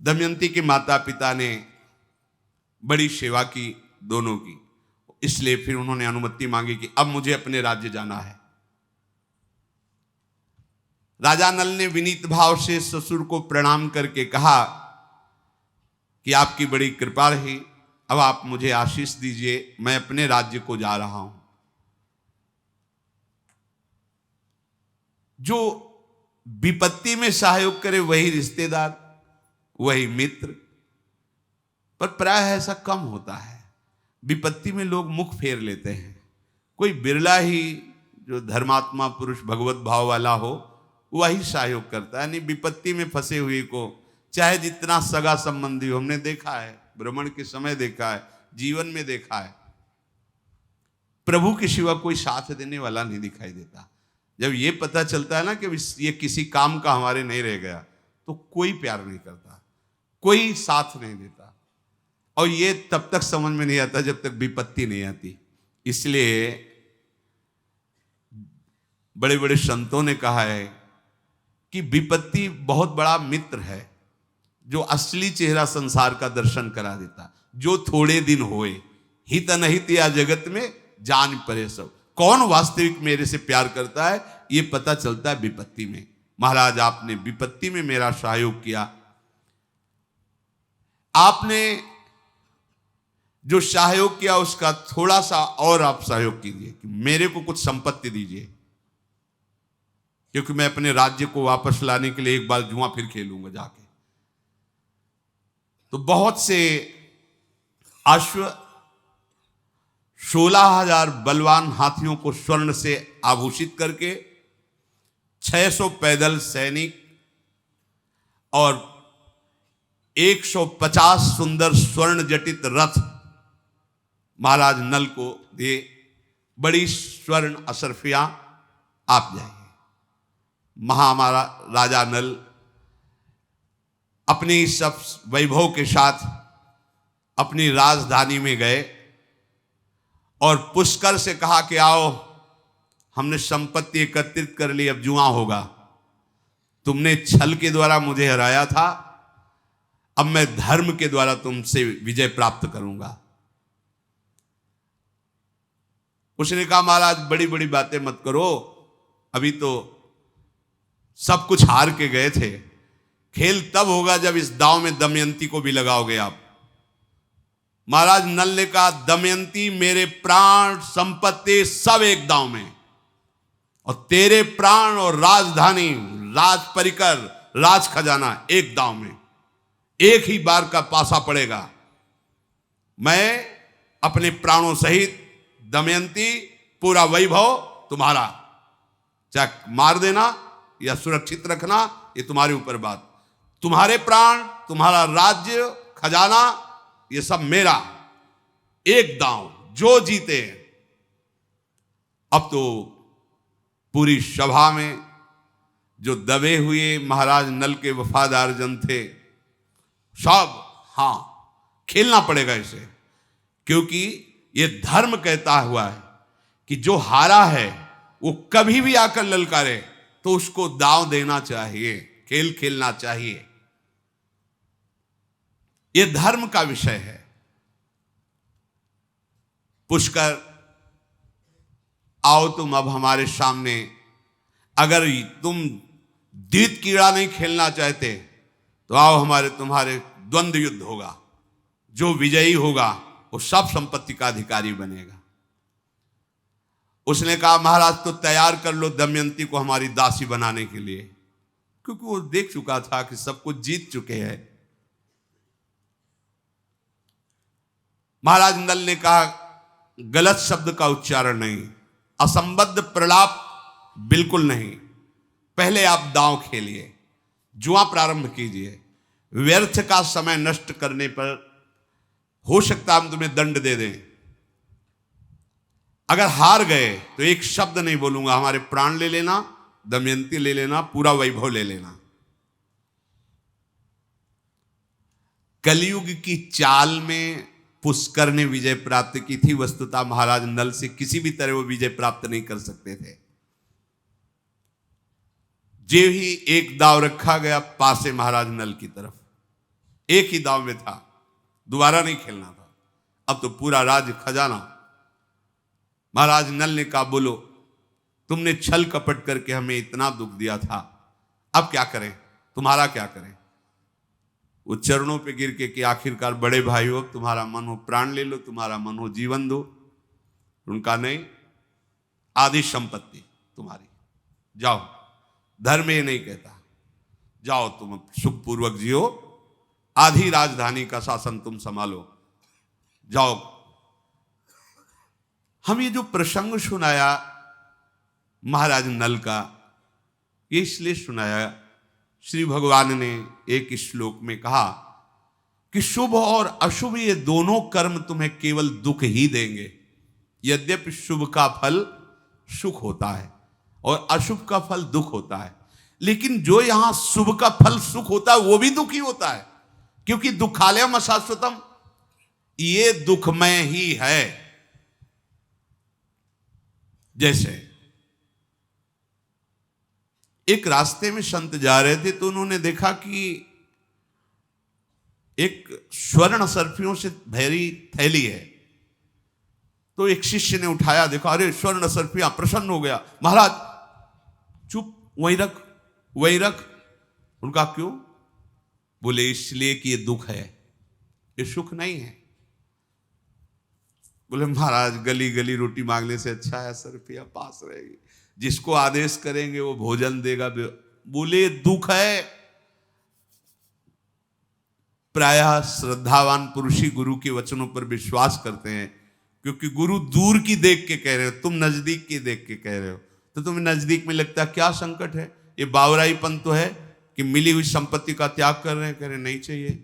दमयंती के माता पिता ने बड़ी सेवा की दोनों की, इसलिए फिर उन्होंने अनुमति मांगी कि अब मुझे अपने राज्य जाना है। राजा नल ने विनीत भाव से ससुर को प्रणाम करके कहा कि आपकी बड़ी कृपा रही, अब आप मुझे आशीष दीजिए, मैं अपने राज्य को जा रहा हूं। जो विपत्ति में सहयोग करे वही रिश्तेदार, वही मित्र, पर प्राय ऐसा कम होता है। विपत्ति में लोग मुख फेर लेते हैं। कोई बिरला ही जो धर्मात्मा पुरुष भगवत भाव वाला हो वही सहयोग करता है। नहीं विपत्ति में फंसे हुए को चाहे जितना सगा संबंधी हो, हमने देखा है, भ्रमण के समय देखा है, जीवन में देखा है, प्रभु के सिवा कोई साथ देने वाला नहीं दिखाई देता। जब ये पता चलता है ना कि ये किसी काम का हमारे नहीं रह गया, तो कोई प्यार नहीं करता, कोई साथ नहीं देता। और ये तब तक समझ में नहीं आता जब तक विपत्ति नहीं आती। इसलिए बड़े बड़े संतों ने कहा है कि विपत्ति बहुत बड़ा मित्र है, जो असली चेहरा संसार का दर्शन करा देता। जो थोड़े दिन होए हित अनहित या जगत में जान परे सब। कौन वास्तविक मेरे से प्यार करता है ये पता चलता है विपत्ति में। महाराज आपने विपत्ति में मेरा सहयोग किया, आपने जो सहयोग किया उसका थोड़ा सा और आप सहयोग कीजिए कि मेरे को कुछ संपत्ति दीजिए, क्योंकि मैं अपने राज्य को वापस लाने के लिए एक बार जुआ फिर खेलूंगा जाके। तो बहुत से अश्व, 16,000 बलवान हाथियों को स्वर्ण से आभूषित करके, 600 पैदल सैनिक और 150 सुंदर स्वर्ण जटित रथ महाराज नल को दिए। बड़ी स्वर्ण अशरफियां आप जाइए। हमारा राजा नल अपनी सब वैभव के साथ अपनी राजधानी में गए और पुष्कर से कहा कि आओ, हमने संपत्ति एकत्रित कर ली, अब जुआ होगा। तुमने छल के द्वारा मुझे हराया था, अब मैं धर्म के द्वारा तुमसे विजय प्राप्त करूंगा। उसने कहा महाराज बड़ी बड़ी बातें मत करो, अभी तो सब कुछ हार के गए थे, खेल तब होगा जब इस दांव में दमयंती को भी लगाओगे आप। महाराज नल ने कहा दमयंती मेरे प्राण संपत्ति सब एक दांव में, और तेरे प्राण और राजधानी, राज परिकर, राज खजाना एक दांव में, एक ही बार का पासा पड़ेगा। मैं अपने प्राणों सहित दमयंती, पूरा वैभव तुम्हारा, चाहे मार देना या सुरक्षित रखना ये तुम्हारे ऊपर बात। तुम्हारे प्राण, तुम्हारा राज्य, खजाना, ये सब मेरा, एक दांव, जो जीते। अब तो पूरी सभा में जो दबे हुए महाराज नल के वफादार जन थे, सब हां खेलना पड़ेगा इसे, क्योंकि ये धर्म कहता हुआ है कि जो हारा है वो कभी भी आकर ललकारे तो उसको दांव देना चाहिए, खेल खेलना चाहिए। ये धर्म का विषय है। पुष्कर आओ तुम अब हमारे सामने, अगर तुम द्वित कीड़ा नहीं खेलना चाहते तो आओ, हमारे तुम्हारे द्वंद्व युद्ध होगा, जो विजयी होगा वो सब संपत्ति का अधिकारी बनेगा। उसने कहा महाराज तो तैयार कर लो दमयंती को हमारी दासी बनाने के लिए, क्योंकि वो देख चुका था कि सब कुछ जीत चुके हैं। महाराज नल ने कहा गलत शब्द का उच्चारण नहीं, असंबद्ध प्रलाप बिल्कुल नहीं, पहले आप दांव खेलिए, जुआ प्रारंभ कीजिए। व्यर्थ का समय नष्ट करने पर हो सकता हम तुम्हें दंड दे दें। अगर हार गए तो एक शब्द नहीं बोलूंगा, हमारे प्राण ले लेना, दमयंती ले लेना, पूरा वैभव ले लेना। कलयुग की चाल में पुष्कर ने विजय प्राप्त की थी, वस्तुतः महाराज नल से किसी भी तरह वो विजय प्राप्त नहीं कर सकते थे। जे ही एक दाव रखा गया पासे महाराज नल की तरफ, एक ही दाव में था, दोबारा नहीं खेलना था। अब तो पूरा राज्य खजाना। महाराज नल ने कहा बोलो, तुमने छल कपट करके हमें इतना दुख दिया था, अब क्या करें, तुम्हारा क्या करें। वो चरणों पे गिर के कि आखिरकार बड़े भाई हो, तुम्हारा मन हो प्राण ले लो, तुम्हारा मन हो जीवन दो। उनका नहीं, आधी संपत्ति तुम्हारी, जाओ, धर्म ये नहीं कहता, जाओ तुम सुखपूर्वक जियो, आधी राजधानी का शासन तुम संभालो, जाओ। हम ये जो प्रसंग सुनाया महाराज नल का, ये इसलिए सुनाया, श्री भगवान ने एक श्लोक में कहा कि शुभ और अशुभ ये दोनों कर्म तुम्हें केवल दुख ही देंगे। यद्यपि शुभ का फल सुख होता है और अशुभ का फल दुख होता है, लेकिन जो यहां शुभ का फल सुख होता है वो भी दुख ही होता है, क्योंकि दुखालयम अशाश्वतम, ये दुखमय ही है। जैसे एक रास्ते में संत जा रहे थे तो उन्होंने देखा कि एक स्वर्ण सर्फियों से भरी थैली है, तो एक शिष्य ने उठाया, देखा अरे स्वर्ण सर्फियां, प्रसन्न हो गया। महाराज चुप, वहीं रख, वहीं रख। उनका क्यों? बोले इसलिए कि ये दुख है, ये सुख नहीं है। बोले महाराज गली गली रोटी मांगने से अच्छा है सर्फिया पास रहेगी, जिसको आदेश करेंगे वो भोजन देगा। बोले दुख है। प्रायः श्रद्धावान पुरुष ही गुरु के वचनों पर विश्वास करते हैं, क्योंकि गुरु दूर की देख के कह रहे हो, तुम नजदीक की देख के कह रहे हो, तो तुम्हें नजदीक में लगता है क्या संकट है, ये बावराईपन तो है कि मिली हुई संपत्ति का त्याग कर रहे हैं, कह रहे नहीं चाहिए,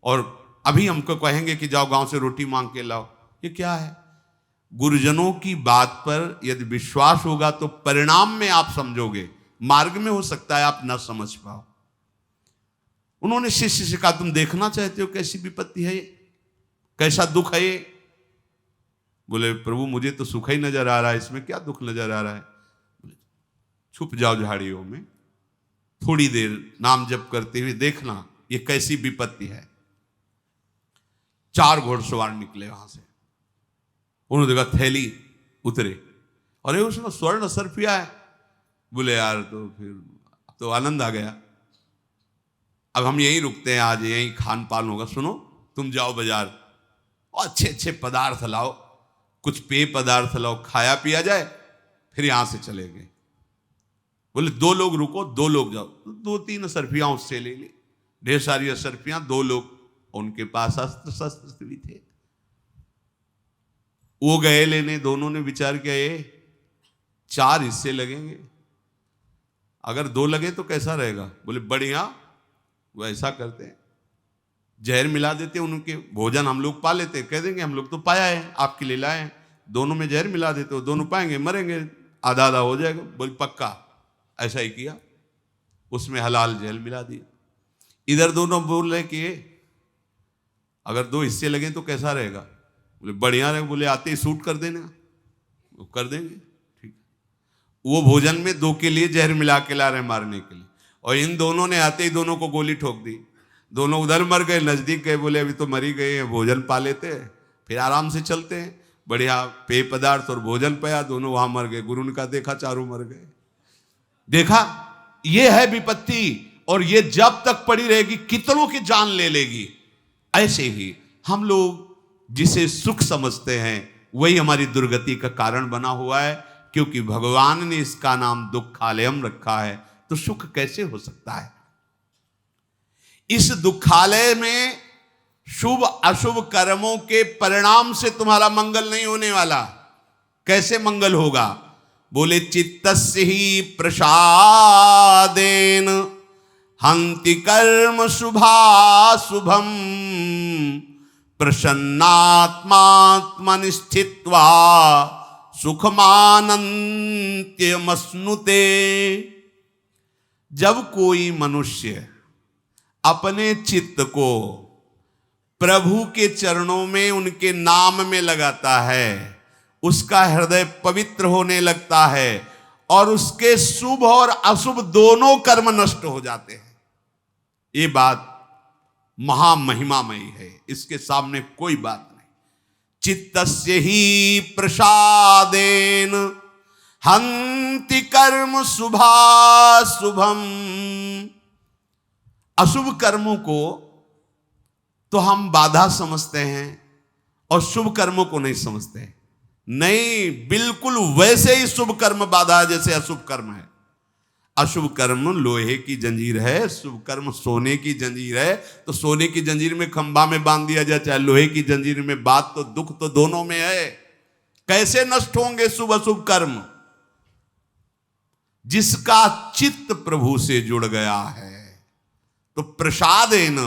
और अभी हमको कहेंगे कि जाओ गांव से रोटी मांग के लाओ, ये क्या है। गुरुजनों की बात पर यदि विश्वास होगा तो परिणाम में आप समझोगे, मार्ग में हो सकता है आप न समझ पाओ। उन्होंने शिष्य से कहा तुम देखना चाहते हो कैसी विपत्ति है ये, कैसा दुख है ये। बोले प्रभु मुझे तो सुख ही नजर आ रहा है, इसमें क्या दुख नजर आ रहा है? बोले छुप जाओ झाड़ियों में, थोड़ी देर नाम जप करते हुए देखना ये कैसी विपत्ति है। 4 घोड़सवार निकले वहां से, उन्होंने देखा थैली, उतरे, अरे उसमें स्वर्ण सर्फिया है। बोले यार तो फिर तो आनंद आ गया, अब हम यहीं रुकते हैं, आज यहीं खान पान होगा। सुनो तुम जाओ बाजार और अच्छे अच्छे पदार्थ लाओ, कुछ पेय पदार्थ लाओ, खाया पिया जाए, फिर यहां से चले गए। बोले 2 लोग रुको, 2 लोग जाओ। तो 2-3 असरफियां उससे ले ली, ढेर सारी असरफियां, 2 लोग, उनके पास अस्त्र शस्त्र भी थे। वो गए लेने, दोनों ने विचार किया ये 4 हिस्से लगेंगे, अगर 2 लगे तो कैसा रहेगा? बोले बढ़िया, वो ऐसा करते हैं जहर मिला देते, उनके भोजन हम लोग पा लेते, कह देंगे हम लोग तो पाया है, आपके लिए लाए हैं, दोनों में जहर मिला देते, वो दोनों पाएंगे, मरेंगे, आधा आधा हो जाएगा। बोले पक्का। ऐसा ही किया, उसमें हलाल जहर मिला दिया। इधर दोनों बोल रहे कि अगर 2 हिस्से लगे तो कैसा रहेगा? बोले बढ़िया रहेगा। बोले आते ही सूट कर देना, वो कर देंगे, ठीक। वो भोजन में 2 के लिए जहर मिला के ला रहे मारने के लिए, और इन दोनों ने आते ही दोनों को गोली ठोक दी, दोनों उधर मर गए, नजदीक गए, बोले अभी तो मरी गए हैं, भोजन पा लेते हैं, फिर आराम से चलते हैं। बढ़िया पेय पदार्थ और भोजन पाया, दोनों वहां मर गए। गुरु ने कहा देखा, चारों मर गए। देखा, ये है विपत्ति, और ये जब तक पड़ी रहेगी कितनों की जान ले लेगी। ऐसे ही हम लोग जिसे सुख समझते हैं वही हमारी दुर्गति का कारण बना हुआ है, क्योंकि भगवान ने इसका नाम दुखालयम रखा है, तो सुख कैसे हो सकता है? इस दुखालय में शुभ अशुभ कर्मों के परिणाम से तुम्हारा मंगल नहीं होने वाला। कैसे मंगल होगा? बोले चित्तस्य ही प्रसादेन हंति कर्म शुभाशुभम प्रसन्नात्मात्मनि स्थित्वा सुखमानन्त्यमश्नुते। जब कोई मनुष्य अपने चित्त को प्रभु के चरणों में, उनके नाम में लगाता है, उसका हृदय पवित्र होने लगता है, और उसके शुभ और अशुभ दोनों कर्म नष्ट हो जाते हैं। ये बात महामहिमामयी है, इसके सामने कोई बात नहीं। चित्तस्य ही प्रसादेन हंति कर्म शुभाशुभम। अशुभ कर्मों को तो हम बाधा समझते हैं और शुभ कर्मों को नहीं समझते हैं। नहीं, बिल्कुल वैसे ही शुभ कर्म बाधा है जैसे अशुभ कर्म है। अशुभ कर्म लोहे की जंजीर है, शुभ कर्म सोने की जंजीर है। तो सोने की जंजीर में खंभा में बांध दिया जाए, चाहे लोहे की जंजीर में, बात तो दुख तो दोनों में है। कैसे नष्ट होंगे शुभ अशुभ कर्म? जिसका चित्त प्रभु से जुड़ गया है, तो प्रसादेन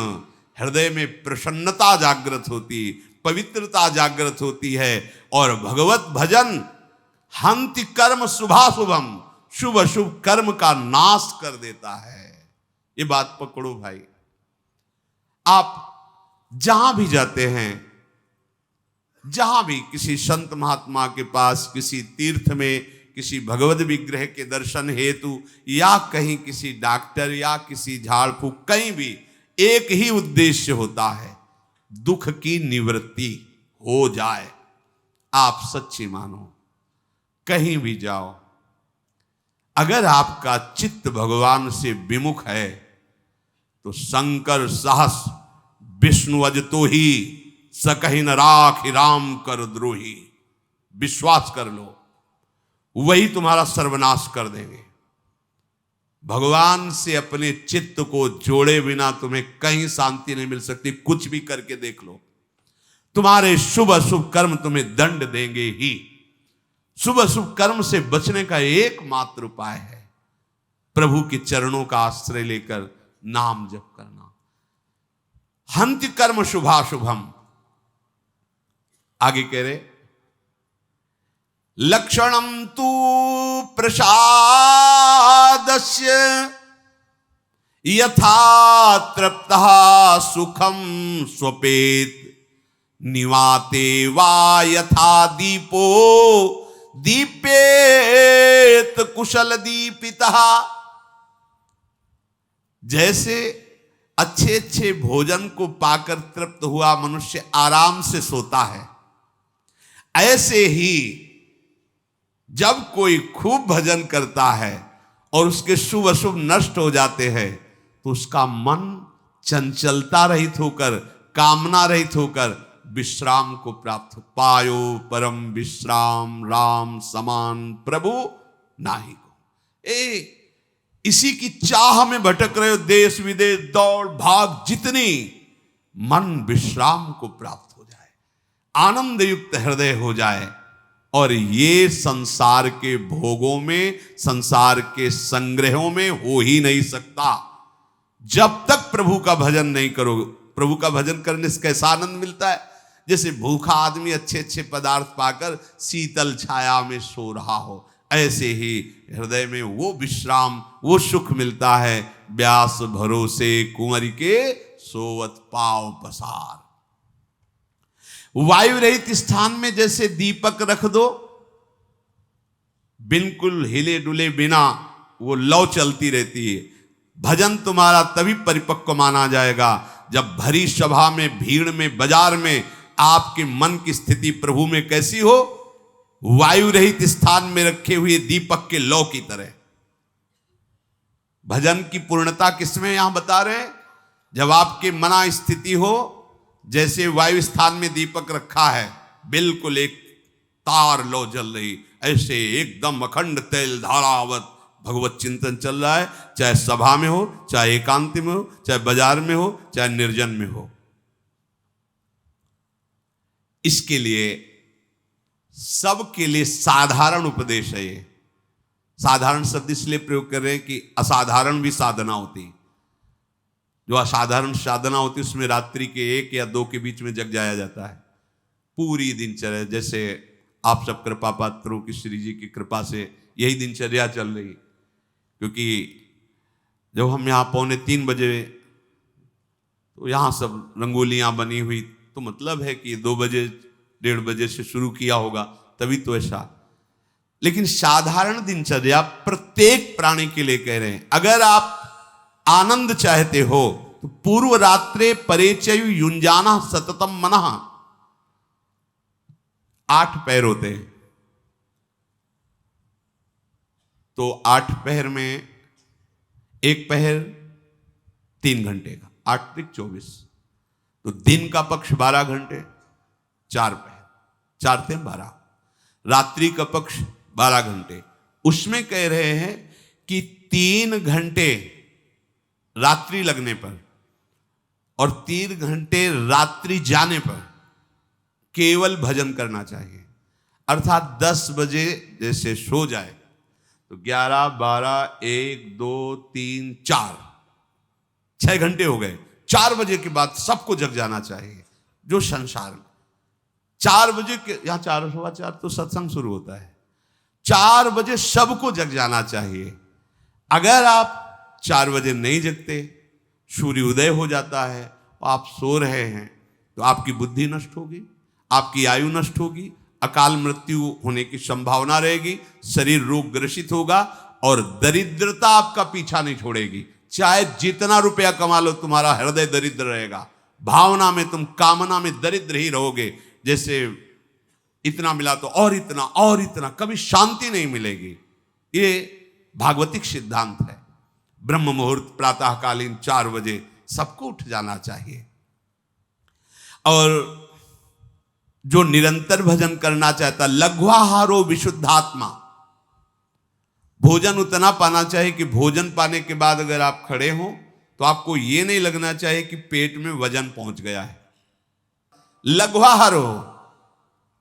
हृदय में प्रसन्नता जागृत होती, पवित्रता जागृत होती है, और भगवत भजन हंति कर्म शुभाशुभम, शुभ अशुभ कर्म का नाश कर देता है। ये बात पकड़ो भाई। आप जहां भी जाते हैं, जहां भी किसी संत महात्मा के पास, किसी तीर्थ में, किसी भगवत विग्रह के दर्शन हेतु, या कहीं किसी डॉक्टर या किसी झाड़ फूक, कहीं भी एक ही उद्देश्य होता है, दुख की निवृत्ति हो जाए। आप सच्ची मानो, कहीं भी जाओ, अगर आपका चित्त भगवान से विमुख है, तो शंकर सहस विष्णु अजतो ही सकहि न राखि राम कर द्रोही। विश्वास कर लो, वही तुम्हारा सर्वनाश कर देंगे। भगवान से अपने चित्त को जोड़े बिना तुम्हें कहीं शांति नहीं मिल सकती। कुछ भी करके देख लो, तुम्हारे शुभ अशुभ कर्म तुम्हें दंड देंगे ही। शुभ अशुभ कर्म से बचने का एकमात्र उपाय है प्रभु के चरणों का आश्रय लेकर नाम जप करना। हंति कर्म शुभाशुभम। आगे कह रहे, लक्षणम तू प्रसादस्य यथा तृप्तः सुखम स्वपेत निवाते वा यथा दीपो दीपेत कुशल दीपिता। जैसे अच्छे अच्छे भोजन को पाकर तृप्त हुआ मनुष्य आराम से सोता है, ऐसे ही जब कोई खूब भजन करता है और उसके शुभ अशुभ नष्ट हो जाते हैं तो उसका मन चंचलता रहित होकर, कामना रहित होकर विश्राम को प्राप्त हो। पायो परम विश्राम राम समान प्रभु नाही को। इसी की चाह में भटक रहे हो, देश विदेश दौड़ भाग जितनी, मन विश्राम को प्राप्त हो जाए, आनंद युक्त हृदय हो जाए और ये संसार के भोगों में, संसार के संग्रहों में हो ही नहीं सकता जब तक प्रभु का भजन नहीं करो। प्रभु का भजन करने से कैसा आनंद मिलता है, जैसे भूखा आदमी अच्छे अच्छे पदार्थ पाकर शीतल छाया में सो रहा हो, ऐसे ही हृदय में वो विश्राम, वो सुख मिलता है। व्यास भरोसे कुंवर के सोवत पाव पसार। वायु रहित स्थान में जैसे दीपक रख दो, बिल्कुल हिले डुले बिना वो लौ चलती रहती है। भजन तुम्हारा तभी परिपक्व माना जाएगा जब भरी सभा में, भीड़ में, बाजार में आपके मन की स्थिति प्रभु में कैसी हो, वायु रहित स्थान में रखे हुए दीपक के लौ की तरह। भजन की पूर्णता किसमें यहां बता रहे हैं, जब आपके मना स्थिति हो जैसे वायु स्थान में दीपक रखा है, बिल्कुल एक तार लो जल रही, ऐसे एकदम अखंड तेल धारावत भगवत चिंतन चल रहा है, चाहे सभा में हो, चाहे एकांत में हो, चाहे बाजार में हो, चाहे निर्जन में हो। इसके लिए सबके लिए साधारण उपदेश है। ये साधारण शब्द इसलिए प्रयोग कर रहे हैं कि असाधारण भी साधना होती। जो असाधारण साधना होती उसमें रात्रि के 1 या 2 के बीच में जग जाया जाता है। पूरी दिनचर्या, जैसे आप सब कृपा पात्रों की, श्री जी की कृपा से यही दिनचर्या चल रही। क्योंकि जब हम यहाँ 2:45 बजे, तो यहाँ सब रंगोलियाँ बनी हुई, तो मतलब है कि 2 बजे 1:30 बजे से शुरू किया होगा, तभी तो ऐसा। लेकिन साधारण दिनचर्या प्रत्येक प्राणी के लिए कह रहे हैं। अगर आप आनंद चाहते हो तो पूर्व रात्रे परेचयु युंजाना सततम मनः। 8 पहर होते हैं, तो 8 पहर में एक पहर 3 घंटे का, 8 × 24, तो दिन का पक्ष 12 घंटे, 4 पहर, 4 × 12। रात्रि का पक्ष 12 घंटे। उसमें कह रहे हैं कि 3 घंटे रात्रि लगने पर और 3 घंटे रात्रि जाने पर केवल भजन करना चाहिए। अर्थात 10 बजे जैसे सो जाए तो 11, 12, 1, 2, 3, 4, 6 घंटे हो गए। 4 बजे के बाद सबको जग जाना चाहिए। जो संसार में 4 बजे के, यहाँ 4, 4:15 तो सत्संग शुरू होता है, 4 बजे सबको जग जाना चाहिए। अगर आप 4 बजे नहीं जगते, सूर्योदय हो जाता है, आप सो रहे हैं, तो आपकी बुद्धि नष्ट होगी, आपकी आयु नष्ट होगी, अकाल मृत्यु होने की संभावना रहेगी, शरीर रोग ग्रसित होगा और दरिद्रता आपका पीछा नहीं छोड़ेगी। चाहे जितना रुपया कमा लो, तुम्हारा हृदय दरिद्र रहेगा। भावना में तुम, कामना में दरिद्र ही रहोगे। जैसे इतना मिला तो और इतना और इतना, कभी शांति नहीं मिलेगी। ये भागवतिक सिद्धांत है। ब्रह्म मुहूर्त प्रातःकालीन 4 बजे सबको उठ जाना चाहिए। और जो निरंतर भजन करना चाहता, लघ्वाहारो विशुद्धात्मा, भोजन उतना पाना चाहिए कि भोजन पाने के बाद अगर आप खड़े हो तो आपको ये नहीं लगना चाहिए कि पेट में वजन पहुंच गया है। लघ्वाहार हो,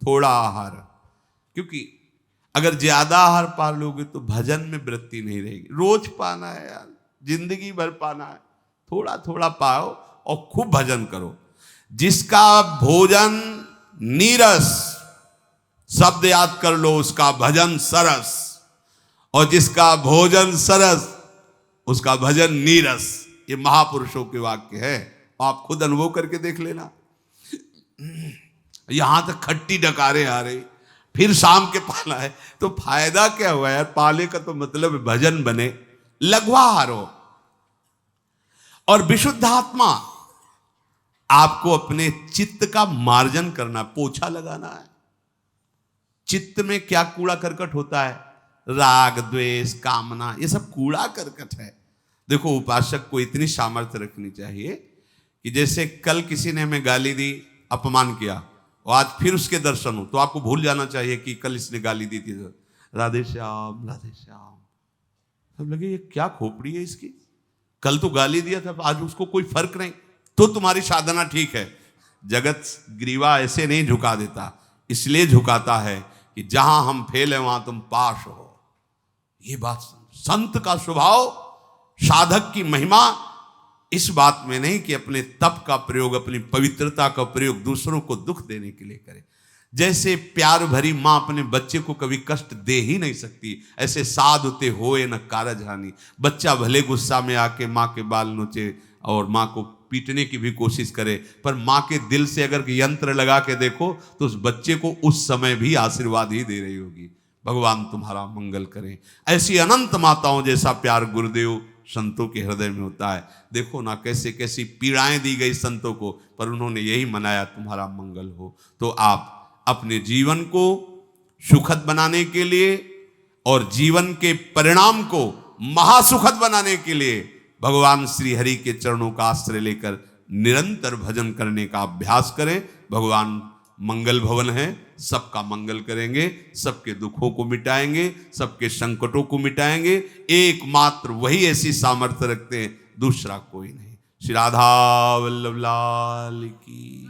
थोड़ा आहार, क्योंकि अगर ज्यादा आहार पा लोगे तो भजन में वृत्ति नहीं रहेगी। रोज पाना है यार, जिंदगी भर पाना है, थोड़ा थोड़ा पाओ और खूब भजन करो। जिसका भोजन नीरस, शब्द याद कर लो, उसका भजन सरस, और जिसका भोजन सरस उसका भजन नीरस। ये महापुरुषों के वाक्य है, आप खुद अनुभव करके देख लेना। यहां तक खट्टी डकारे आ रही, फिर शाम के पाला है, तो फायदा क्या हुआ यार? पाले का तो मतलब भजन बने, लघुआहार हो। और विशुद्ध आत्मा, आपको अपने चित्त का मार्जन करना, पोछा लगाना है। चित्त में क्या कूड़ा करकट होता है? राग, द्वेष, कामना, ये सब कूड़ा करकट है। देखो, उपासक को इतनी सामर्थ्य रखनी चाहिए कि जैसे कल किसी ने हमें गाली दी, अपमान किया, और आज फिर उसके दर्शन हो, तो आपको भूल जाना चाहिए कि कल इसने गाली दी थी। राधे श्याम, राधे श्याम। सब लगे ये क्या खोपड़ी है इसकी, कल तो गाली दिया था, आज उसको कोई फर्क नहीं, तो तुम्हारी साधना ठीक है। जगत ग्रीवा ऐसे नहीं झुका देता, इसलिए झुकाता है कि जहां हम फेल है वहां तुम पास हो। ये बात संत का स्वभाव, साधक की महिमा इस बात में नहीं कि अपने तप का प्रयोग, अपनी पवित्रता का प्रयोग दूसरों को दुख देने के लिए करे। जैसे प्यार भरी मां अपने बच्चे को कभी कष्ट दे ही नहीं सकती, ऐसे साधुते होए न कारज हानि। बच्चा भले गुस्सा में आके मां के बाल नोचे और मां को पीटने की भी कोशिश करे, पर मां के दिल से अगर यंत्र लगा के देखो तो उस बच्चे को उस समय भी आशीर्वाद ही दे रही होगी, भगवान तुम्हारा मंगल करें। ऐसी अनंत माताओं जैसा प्यार गुरुदेव संतों के हृदय में होता है। देखो ना कैसे कैसी पीड़ाएं दी गई संतों को, पर उन्होंने यही मनाया तुम्हारा मंगल हो। तो आप अपने जीवन को सुखद बनाने के लिए और जीवन के परिणाम को महासुखद बनाने के लिए भगवान श्री हरि के चरणों का आश्रय लेकर निरंतर भजन करने का अभ्यास करें। भगवान मंगल भवन है, सबका मंगल करेंगे, सबके दुखों को मिटाएंगे, सबके संकटों को मिटाएंगे। एकमात्र वही ऐसी सामर्थ्य रखते हैं, दूसरा कोई नहीं। श्री राधा वल्लभ लाल की।